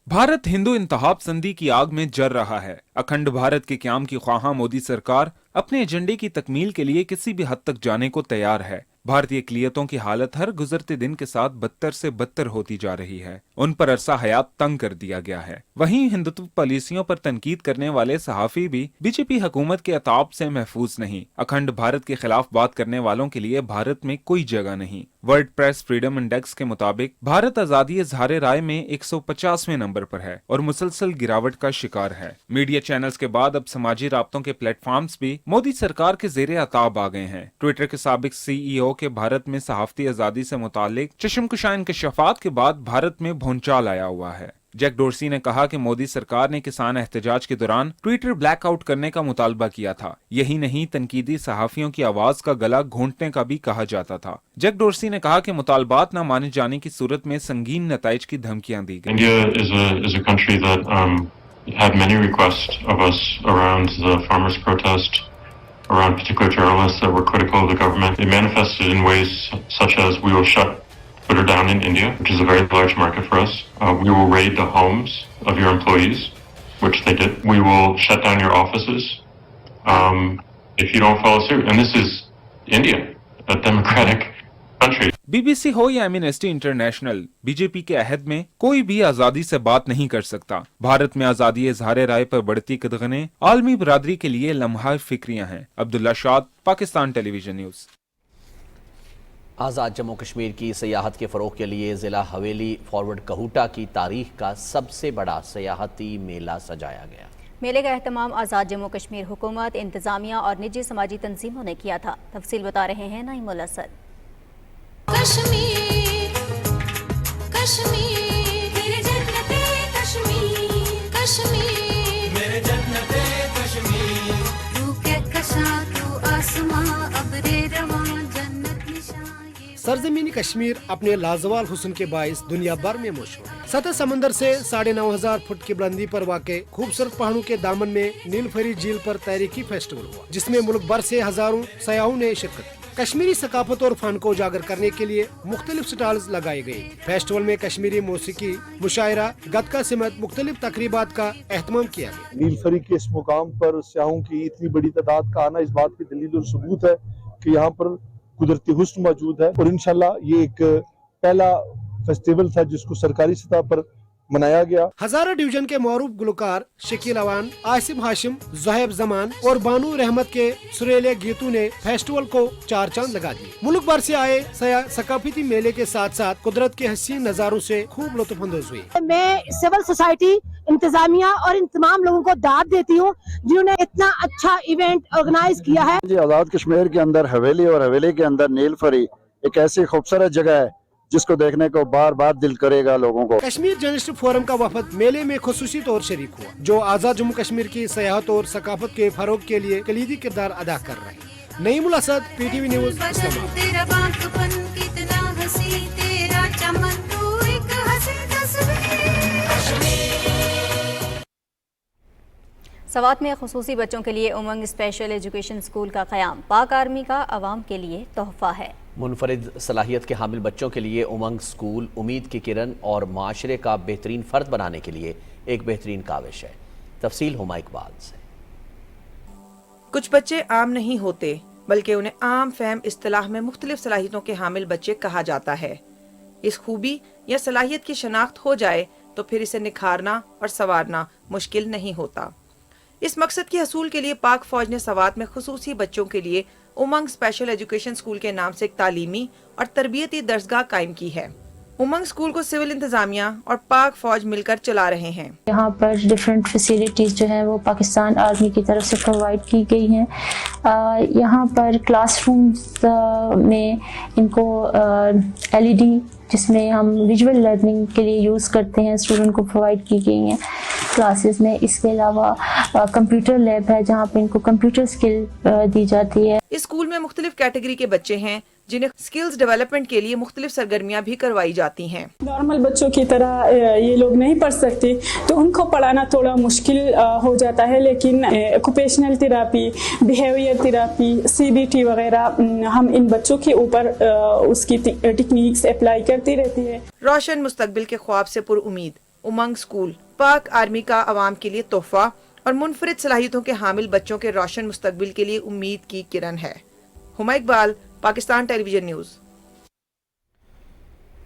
भारत हिंदू इंतहा पसंदी की आग में जल रहा है। अखंड भारत के क़याम की ख्वाहा मोदी सरकार अपने एजेंडे की तकमील के लिए किसी भी हद तक जाने को तैयार है। भारतीय अक़लियतों की हालत हर गुजरते दिन के साथ बदतर से बदतर होती जा रही है। उन पर अरसा हयात तंग कर दिया गया है। वहीं हिंदुत्व पॉलिसियों पर तनकीद करने वाले सहाफ़ी भी बीजेपी हुकूमत के अताब से महफूज नहीं। अखंड भारत के खिलाफ बात करने वालों के लिए भारत में कोई जगह नहीं। वर्ल्ड प्रेस फ्रीडम इंडेक्स के मुताबिक भारत आजादी इजहार राय में 150वें नंबर पर है और मुसलसल गिरावट का शिकार है। मीडिया चैनल्स के बाद अब समाजी राब्तों के प्लेटफॉर्म्स भी मोदी सरकार के ज़ेरे अताब आ गए हैं। ट्विटर के साबिक CEO के भारत में सहाफती आजादी से मुतालिक चश्मकुशा इंकशाफात के बाद भारत में भूचाल आया हुआ है। जैक डोर्सी ने कहा कि मोदी सरकार ने किसान एहतजाज के दौरान ट्विटर ब्लैकआउट करने का मुतालबा किया था। यही नहीं, तनकीदी सहाफियों की आवाज का गला घोंटने का भी कहा जाता था। जैक डोर्सी ने कहा कि मुतालबात न माने जाने की सूरत में संगीन नताइज की धमकियां दी गई। India is a country that had many requests of us around the farmers' protest, around particular journalists that were critical of the government. It manifested in ways such as we will shut Twitter down in India, which is a very large market for us. We will raid the homes of your employees, which they did. We will shut down your offices if you don't follow suit. And this is India, a democratic country. BBC हो या amnesty international, BJP के अहद में कोई भी आजादी से बात नहीं कर सकता। भारत में आजादी इजहार राय पर बढ़ती कदगने आलमी बरादरी के लिए लम्हा फिक्रियां हैं। अब्दुल्ला शाद, पाकिस्तान टेलीविजन न्यूज। आज़ाद जम्मू कश्मीर की सियाहत के फ़रोग़ के लिए ज़िला हवेली फॉरवर्ड कहूटा की तारीख का सबसे बड़ा सियाहती मेला सजाया गया। मेले का एहतमाम आज़ाद जम्मू कश्मीर हुकूमत, इंतज़ामिया और निजी समाजी तंजीमों ने किया था। तफसील बता रहे हैं नईमुल असद। कश्मीर कश्मीर मेरे जन्नते कश्मीर कश्मीर मेरे जन्नते कश्मीर तू कहकशा तू आसमां अबरे रवां जन्नत निशान। सरजमीनी कश्मीर अपने लाजवाल हुस्न के बाइस दुनिया भर में मशहूर है। सतह समंदर से 9,500 फुट की बुलंदी पर वाक़े खूबसूरत पहाड़ों के दामन में नीलफरी झील पर तैरीकी फेस्टिवल हुआ, जिसमें मुल्क भर से हजारों सयाहों ने शिरकत की। कश्मीरी सकाफत और फन को उजागर करने के लिए मुख्तलिफ स्टॉल्स लगाए गए। फेस्टिवल में कश्मीरी मौसीकी, मुशायरा, गतका समेत मुख्तलिफ तकरीबात का एहतमाम किया गया। नीलफरी के इस मुकाम पर सयाहों की इतनी बड़ी तादाद का आना इस बात की दलील और सबूत है कि यहाँ पर कुदरती हुस्न मौजूद है और इंशाल्लाह ये एक पहला फेस्टिवल था जिसको सरकारी सतह पर मनाया गया। हजारा डिवीजन के मौरूफ गुलकार शकील अवान, आसिम हाशिम, ज़ुहैब जमान और बानू रहमत के सुरीले गीतों ने फेस्टिवल को चार चांद लगा दिए। मुल्क भर से आए सकाफती मेले के साथ साथ कुदरत के हसीन नजारों से खूब लुत्फानंदोज हुए। मैं सिविल सोसाइटी, इंतजामिया और इन तमाम लोगों को दाद देती हूँ जिन्होंने इतना अच्छा इवेंट ऑर्गेनाइज किया है। आजाद कश्मीर के अंदर हवेली और हवेली के अंदर नीलफरी एक ऐसी खूबसूरत जगह है जिसको देखने को बार बार दिल करेगा लोगों को। कश्मीर जर्नलिस्ट फोरम का वफद मेले में खुसूसी तौर शरीक हुआ, जो आजाद जम्मू कश्मीर की सयाहत और सकाफत के फरोग के लिए कलीदी किरदार अदा कर रहे हैं। नईमुल असद, PTV न्यूज, सवात में खुसूसी बच्चों के लिए उमंग स्पेशल एजुकेशन स्कूल का क़याम पाक आर्मी का अवाम के लिए तोहफा है। मुनफरिद सलाहियत के हामिल बच्चों के लिए उमंग स्कूल उम्मीद की किरण और माशरे का बेहतरीन फ़र्द बनाने के लिए एक बेहतरीन काविश है। तफसील हुमा इकबाल से। कुछ बच्चे आम नहीं होते बल्कि उन्हें आम फहम इस्तिलाह में मुख्तलिफ सलाहियतों के हामिल बच्चे कहा जाता है। इस खूबी या सलाहियत की शनाख्त हो जाए तो फिर इसे निखारना और संवारना मुश्किल नहीं होता। इस मकसद के हसूल के लिए पाक फौज ने सवात में खुसूसी बच्चों के लिए उमंग स्पेशल एजुकेशन स्कूल के नाम से एक तालीमी और तरबियती दर्सगाह कायम की है। उमंग स्कूल को सिविल इंतजामिया और पाक फौज मिलकर चला रहे हैं। यहाँ पर डिफरेंट फैसिलिटीज़ जो हैं वो पाकिस्तान आर्मी की तरफ से प्रोवाइड की गई हैं। यहाँ पर क्लासरूम्स में इनको LED जिसमें हम विजुअल लर्निंग के लिए यूज़ करते हैं स्टूडेंट को प्रोवाइड की गई हैं क्लासेस में। इसके अलावा कंप्यूटर लैब है जहाँ पे इनको कंप्यूटर स्किल दी जाती है। इस स्कूल में मुख्तलिफ कैटेगरी के बच्चे हैं जिन्हें स्किल्स डेवलपमेंट के लिए मुख्तलिफ सरगर्मियाँ भी करवाई जाती हैं। नॉर्मल बच्चों की तरह ये लोग नहीं पढ़ सकते तो उनको पढ़ाना थोड़ा मुश्किल हो जाता है, लेकिन occupational therapy, behaviour therapy, CBT वगैरह हम इन बच्चों के ऊपर उसकी टेक्निक्स अप्लाई करती रहती है। रोशन मुस्तकबिल के ख्वाब से पुरुमीद उमंग स्कूल पाक आर्मी का अवाम के लिए तोहफा और मुनफरिद सलाहियतों के हामिल बच्चों के रोशन मुस्तकबिल के लिए उम्मीद की किरण है। Huma Iqbal, Pakistan television news.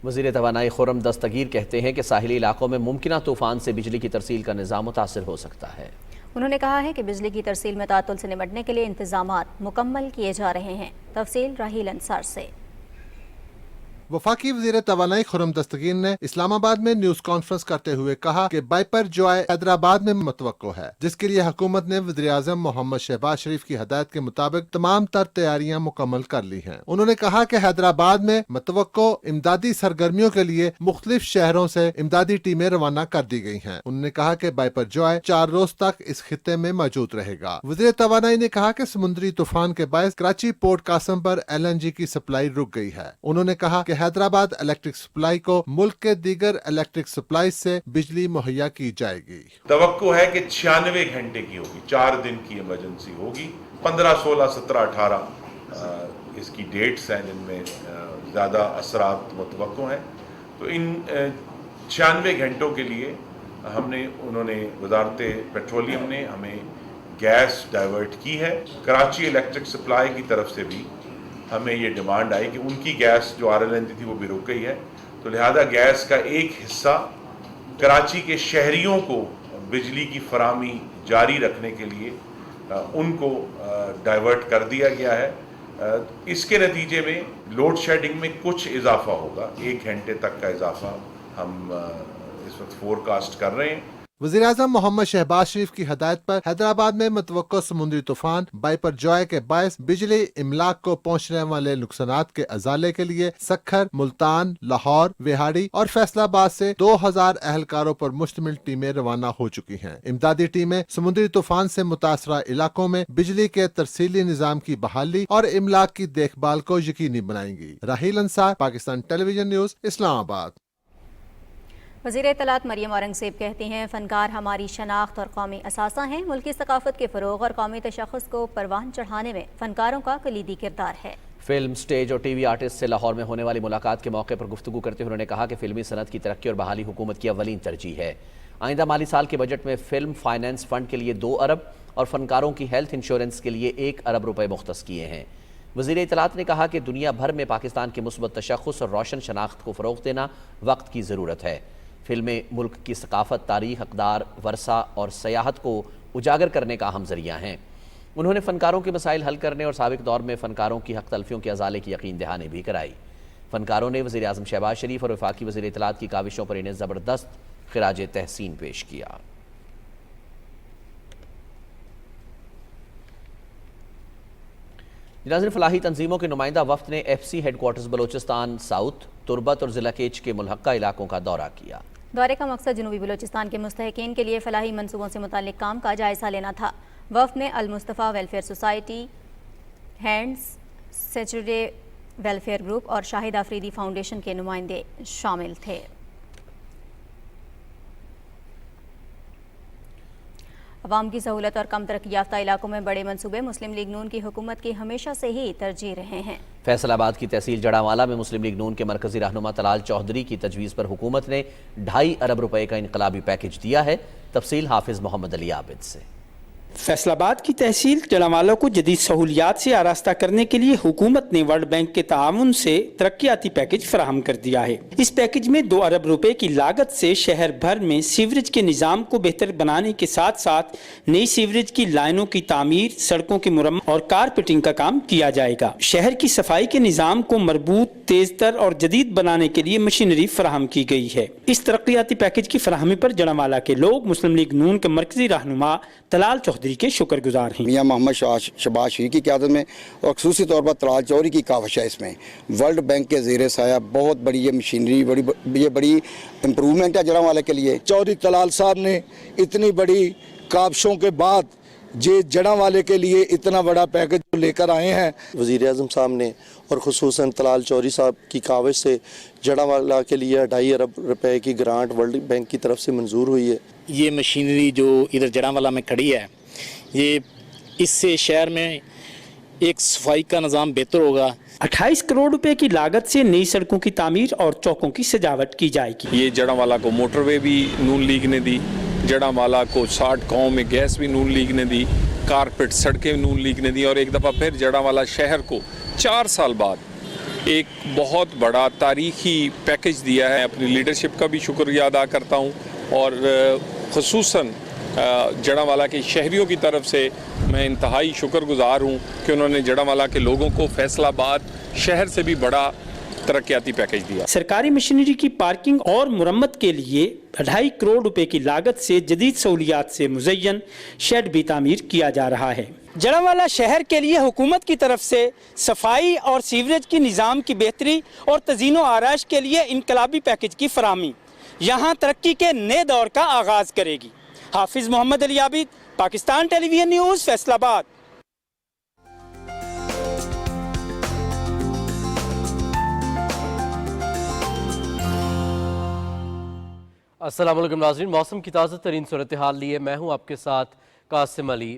वज़ीर तवानाई खुर्रम दस्तगीर कहते हैं कि साहिली इलाकों में मुमकिना तूफान से बिजली की तरसील का निज़ाम मुतासिर हो सकता है। उन्होंने कहा है कि बिजली की तरसील में तातुल से निपटने के लिए इंतजामात मुकम्मल किए जा रहे हैं। तफसील राहील अंसार से। वफाकी वज़ीर तवानाई खुर्रम दस्तगीर ने इस्लामाबाद में न्यूज कॉन्फ्रेंस करते हुए कहा कि बाइपर जॉय हैदराबाद में मुतवक्को है, जिसके लिए हुकूमत ने वज़ीर आज़म मोहम्मद शहबाज शरीफ की हदायत के मुताबिक तमाम तर तैयारियां मुकम्मल कर ली हैं। उन्होंने कहा कि हैदराबाद में मुतवक्को इमदादी सरगर्मियों के लिए मुख्तलिफ शहरों से इमदादी टीमें रवाना कर दी गई हैं। उन्होंने कहा कि बाइपर जॉय 4 रोज तक इस खित्ते में मौजूद रहेगा। वज़ीर तवानाई ने कहा कि समुद्री तूफान के बायस कराची पोर्ट कासम पर LNG की सप्लाई रुक गई है। उन्होंने कहा कि हैदराबाद इलेक्ट्रिक सप्लाई को मुल्क के दीगर इलेक्ट्रिक सप्लाई से बिजली मुहैया की जाएगी। तवक्को है कि 96 घंटे की होगी, 4 दिन की इमरजेंसी होगी। 15, 16, 17, 18 इसकी डेट्स हैं जिनमें ज़्यादा असरात मुतवक्को हैं। तो इन 96 घंटों के लिए उन्होंने वजारत पेट्रोलियम ने हमें गैस डाइवर्ट की है। कराची इलेक्ट्रिक सप्लाई की तरफ से भी हमें ये डिमांड आई कि उनकी गैस जो RLNG थी वो भी रुक गई है, तो लिहाजा गैस का एक हिस्सा कराची के शहरियों को बिजली की फरामी जारी रखने के लिए उनको डाइवर्ट कर दिया गया है। इसके नतीजे में लोड शेडिंग में कुछ इजाफा होगा, 1 घंटे तक का इजाफा हम इस वक्त फोरकास्ट कर रहे हैं। वज़ीर आज़म मोहम्मद शहबाज शरीफ की हदायत पर हैदराबाद में मुतवक्को समुद्री तूफान बाइपर जॉय के बायस बिजली इमलाक को पहुँचने वाले नुकसानात के अजाले के लिए सखर, मुल्तान, लाहौर, विहाड़ी और फैसलाबाद से 2000 अहलकारों पर मुश्तमिल टीमें रवाना हो चुकी हैं। इमदादी टीमें समुद्री तूफान से मुतासरा इलाकों में बिजली के तरसीली निज़ाम की बहाली और इमलाक की देखभाल को यकीनी बनाएंगी। राहील अंसार, पाकिस्तान टेलीविजन न्यूज, इस्लामाबाद। वज़ीर इत्तलात मरियम औरंगज़ेब कहती हैं, फ़नकार हमारी शनाख्त और कौमी असासा हैं। मुल्की सकाफ़त के फ़रोग़ और कौमी तशख़्ख़ुस को परवान चढ़ाने में फ़नकारों का कलीदी किरदार है। फिल्म, स्टेज और TV आर्टिस्ट से लाहौर में होने वाली मुलाकात के मौके पर गुफ्तगू करते हुए उन्होंने कहा कि फिल्मी सनत की तरक्की और बहाली हुकूमत की अव्वलीन तरजीह है। आइंदा माली साल के बजट में फिल्म फाइनेंस फ़ंड के लिए 2 अरब और फ़नकारों की हेल्थ इंश्योरेंस के लिए 1 अरब रुपये मुख्तस किए हैं। वज़ीर इत्तलात ने कहा कि दुनिया भर में पाकिस्तान के मुस्बत तशख़्ख़ुस और रोशन शनाख्त को फ़रोग़ देना वक्त की ज़रूरत है। फिल्में मुल्क की सकाफ़त, तारीख़, अक़दार, वरसा और सयाहत को उजागर करने का अहम ज़रिया हैं। उन्होंने फ़नकारों के मसाइल हल करने और साबिक़ दौर में फ़नकारों की हक़ तलफ़ियों के अज़ाले की यकीन दहानी भी कराई। फ़नकारों ने वज़ीर आज़म शहबाज शरीफ और वफ़ाकी वज़ीर इत्तलात की काविशों पर इन्हें ज़बरदस्त ख़िराज तहसीन पेश किया। नाज़रीन, फलाही तंजीमों के नुमाइंदा वफ़द ने FC हेडक्वार्टर्स बलोचिस्तान साउथ, तुरबत और ज़िला केच के मुल्हक़ा इलाकों का दौरा किया। दौरे का मकसद जनूबी बलोचिस्तान के मुस्तहिकीन के लिए फलाही मंसूबों से मुताल्लिक़ काम का जायज़ा लेना था। वफ़द में Al Mustafa welfare society, hands, सेचुरे वेलफेयर ग्रुप और शाहिद आफरीदी फाउंडेशन के नुमाइंदे शामिल थे। अवाम की सहूलत और कम तरक्की याफ्ता इलाकों में बड़े मंसूबे मुस्लिम लीग नून की हुकूमत की हमेशा से ही तरजीह रहे हैं। फैसलाबाद की तहसील जड़ावाला में मुस्लिम लीग नून के मरकजी रहनुमा तलाल चौधरी की तजवीज़ पर हुकूमत ने 2.5 अरब रुपए का इनकलाबी पैकेज दिया है। तफसील हाफिज मोहम्मद अली आबिद से। फैसलाबाद की तहसील जड़ावाला को जदीद सहूलियात से आरास्ता करने के लिए हुकूमत ने वर्ल्ड बैंक के ताआवुन से तरक्याती पैकेज फराहम कर दिया है। इस पैकेज में 2 अरब रुपए की लागत से शहर भर में सीवरेज के निज़ाम को बेहतर बनाने के साथ साथ नई सीवरेज की लाइनों की तामीर, सड़कों की मुरम्मत और कारपेटिंग का काम किया जाएगा। शहर की सफाई के निज़ाम को मरबूत, तेजतर और जदीद बनाने के लिए मशीनरी फराहम की गई है। इस तरक्याती पैकेज की फराहमी पर जड़ावाला के लोग मुस्लिम लीग नून के मरकजी रहनुमा तलाल चौधरी के शुक्रगुजार हैं। मियां मोहम्मद शहबाज शरीफ की क़यादत में और ख़ुसूसी तौर पर तलाल चौधरी की काविश है। इसमें वर्ल्ड बैंक के ज़ेर साया बहुत बड़ी ये मशीनरी, ये बड़ी इम्प्रूवमेंट है जड़ावाला के लिए। चौधरी तलाल साहब ने इतनी बड़ी काविशों के बाद जे जड़ावाले के लिए इतना बड़ा पैकेज लेकर आए हैं। वज़ीर आज़म साहब ने और ख़ुसूसन तलाल चौधरी साहब की काविश से जड़ावाला के लिए 2.5 अरब रुपए की ग्रांट वर्ल्ड बैंक की तरफ से मंजूर हुई है। ये मशीनरी जो इधर जड़ावाला में खड़ी है, ये इससे शहर में एक सफाई का निज़ाम बेहतर होगा। 28 करोड़ रुपए की लागत से नई सड़कों की तामीर और चौकों की सजावट की जाएगी। ये जड़ावाला को मोटरवे भी नून लीग ने दी, जड़ावाला को 60 गाँव में गैस भी नून लीग ने दी, कारपेट सड़कें नून लीग ने दी और एक दफ़ा फिर जड़ावाला शहर को 4 साल बाद एक बहुत बड़ा तारीखी पैकेज दिया है। अपनी लीडरशिप का भी शुक्रिया अदा करता हूँ और ख़ुसूसन जड़ावाला के शहरियों की तरफ से मैं इंतहाई शुक्रगुजार हूँ कि उन्होंने जड़ावाला के लोगों को फैसलाबाद शहर से भी बड़ा तरक्याती पैकेज दिया। सरकारी मशीनरी की पार्किंग और मुरम्मत के लिए 2.5 करोड़ रुपए की लागत से जदीद सहूलियात से मुज़य्यन शेड भी तामीर किया जा रहा है। जड़ावाला शहर के लिए हुकूमत की तरफ से सफाई और सीवरेज की निज़ाम की बेहतरी और तज़ीनो आराइश के लिए इनकलाबी पैकेज की फराहमी यहाँ तरक्की के नए दौर का आगाज़ करेगी। हाफिज मोहम्मद अली आबिद, पाकिस्तान टेलीविजन न्यूज़, फैसलाबाद। अस्सलाम वालेकुम नाज़रीन, मौसम की ताज़ा तरीन सूरत हाल लिए मैं हूँ आपके साथ कासिम अली।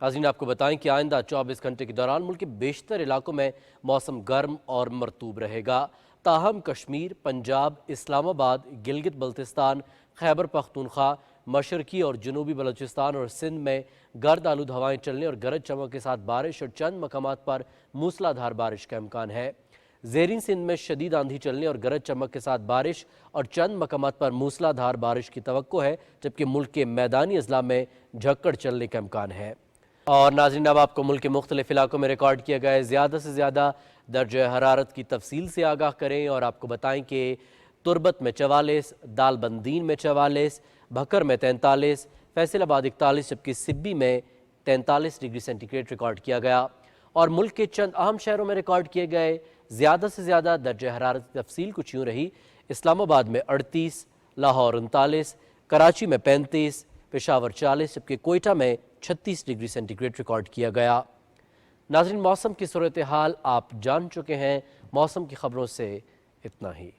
नाज़रीन आपको बताएं कि आइंदा 24 घंटे के दौरान मुल्क के बेशतर इलाकों में मौसम गर्म और मरतूब रहेगा। ताहम कश्मीर, पंजाब, इस्लामाबाद, गिलगित बल्तिस्तान, खैबर पख्तूनख्वा, मशरकी और जनूबी बलूचिस्तान और सिंध में गर्द आलूद हवाएँ चलने और गरज चमक के साथ बारिश और चंद मकामात पर मूसलाधार बारिश का इम्कान है। ज़ेरीन सिंध में शदीद आंधी चलने और गरज चमक के साथ बारिश और चंद मकामात पर मूसलाधार बारिश की तवक्को है, जबकि मुल्क के मैदानी अजला में झक्कड़ चलने का इम्कान है। और नाज़रीन अब आपको मुल्क के मुख्तलिफ इलाकों में रिकॉर्ड किए गए ज़्यादा से ज़्यादा दर्जे हरारत की तफसील से आगाह करें और आपको बताएं कि तुरबत में 44, दालबंदीन में 44, भकर में 43, फैसलाबाद 41, जबकि सिब्बी में 43 डिग्री सेंटीग्रेड रिकॉर्ड किया गया। और मुल्क के चंद अहम शहरों में रिकॉर्ड किए गए ज़्यादा से ज़्यादा दर्जे हरारत की तफसील कुछ यूँ रही। इस्लामाबाद में 38, लाहौर 39, कराची में 35, पेशावर 40, जबकि कोयटा में 36 डिग्री सेंटीग्रेड रिकॉर्ड किया गया। नाज़रीन मौसम की सूरत हाल आप जान चुके हैं। मौसम की खबरों से इतना ही।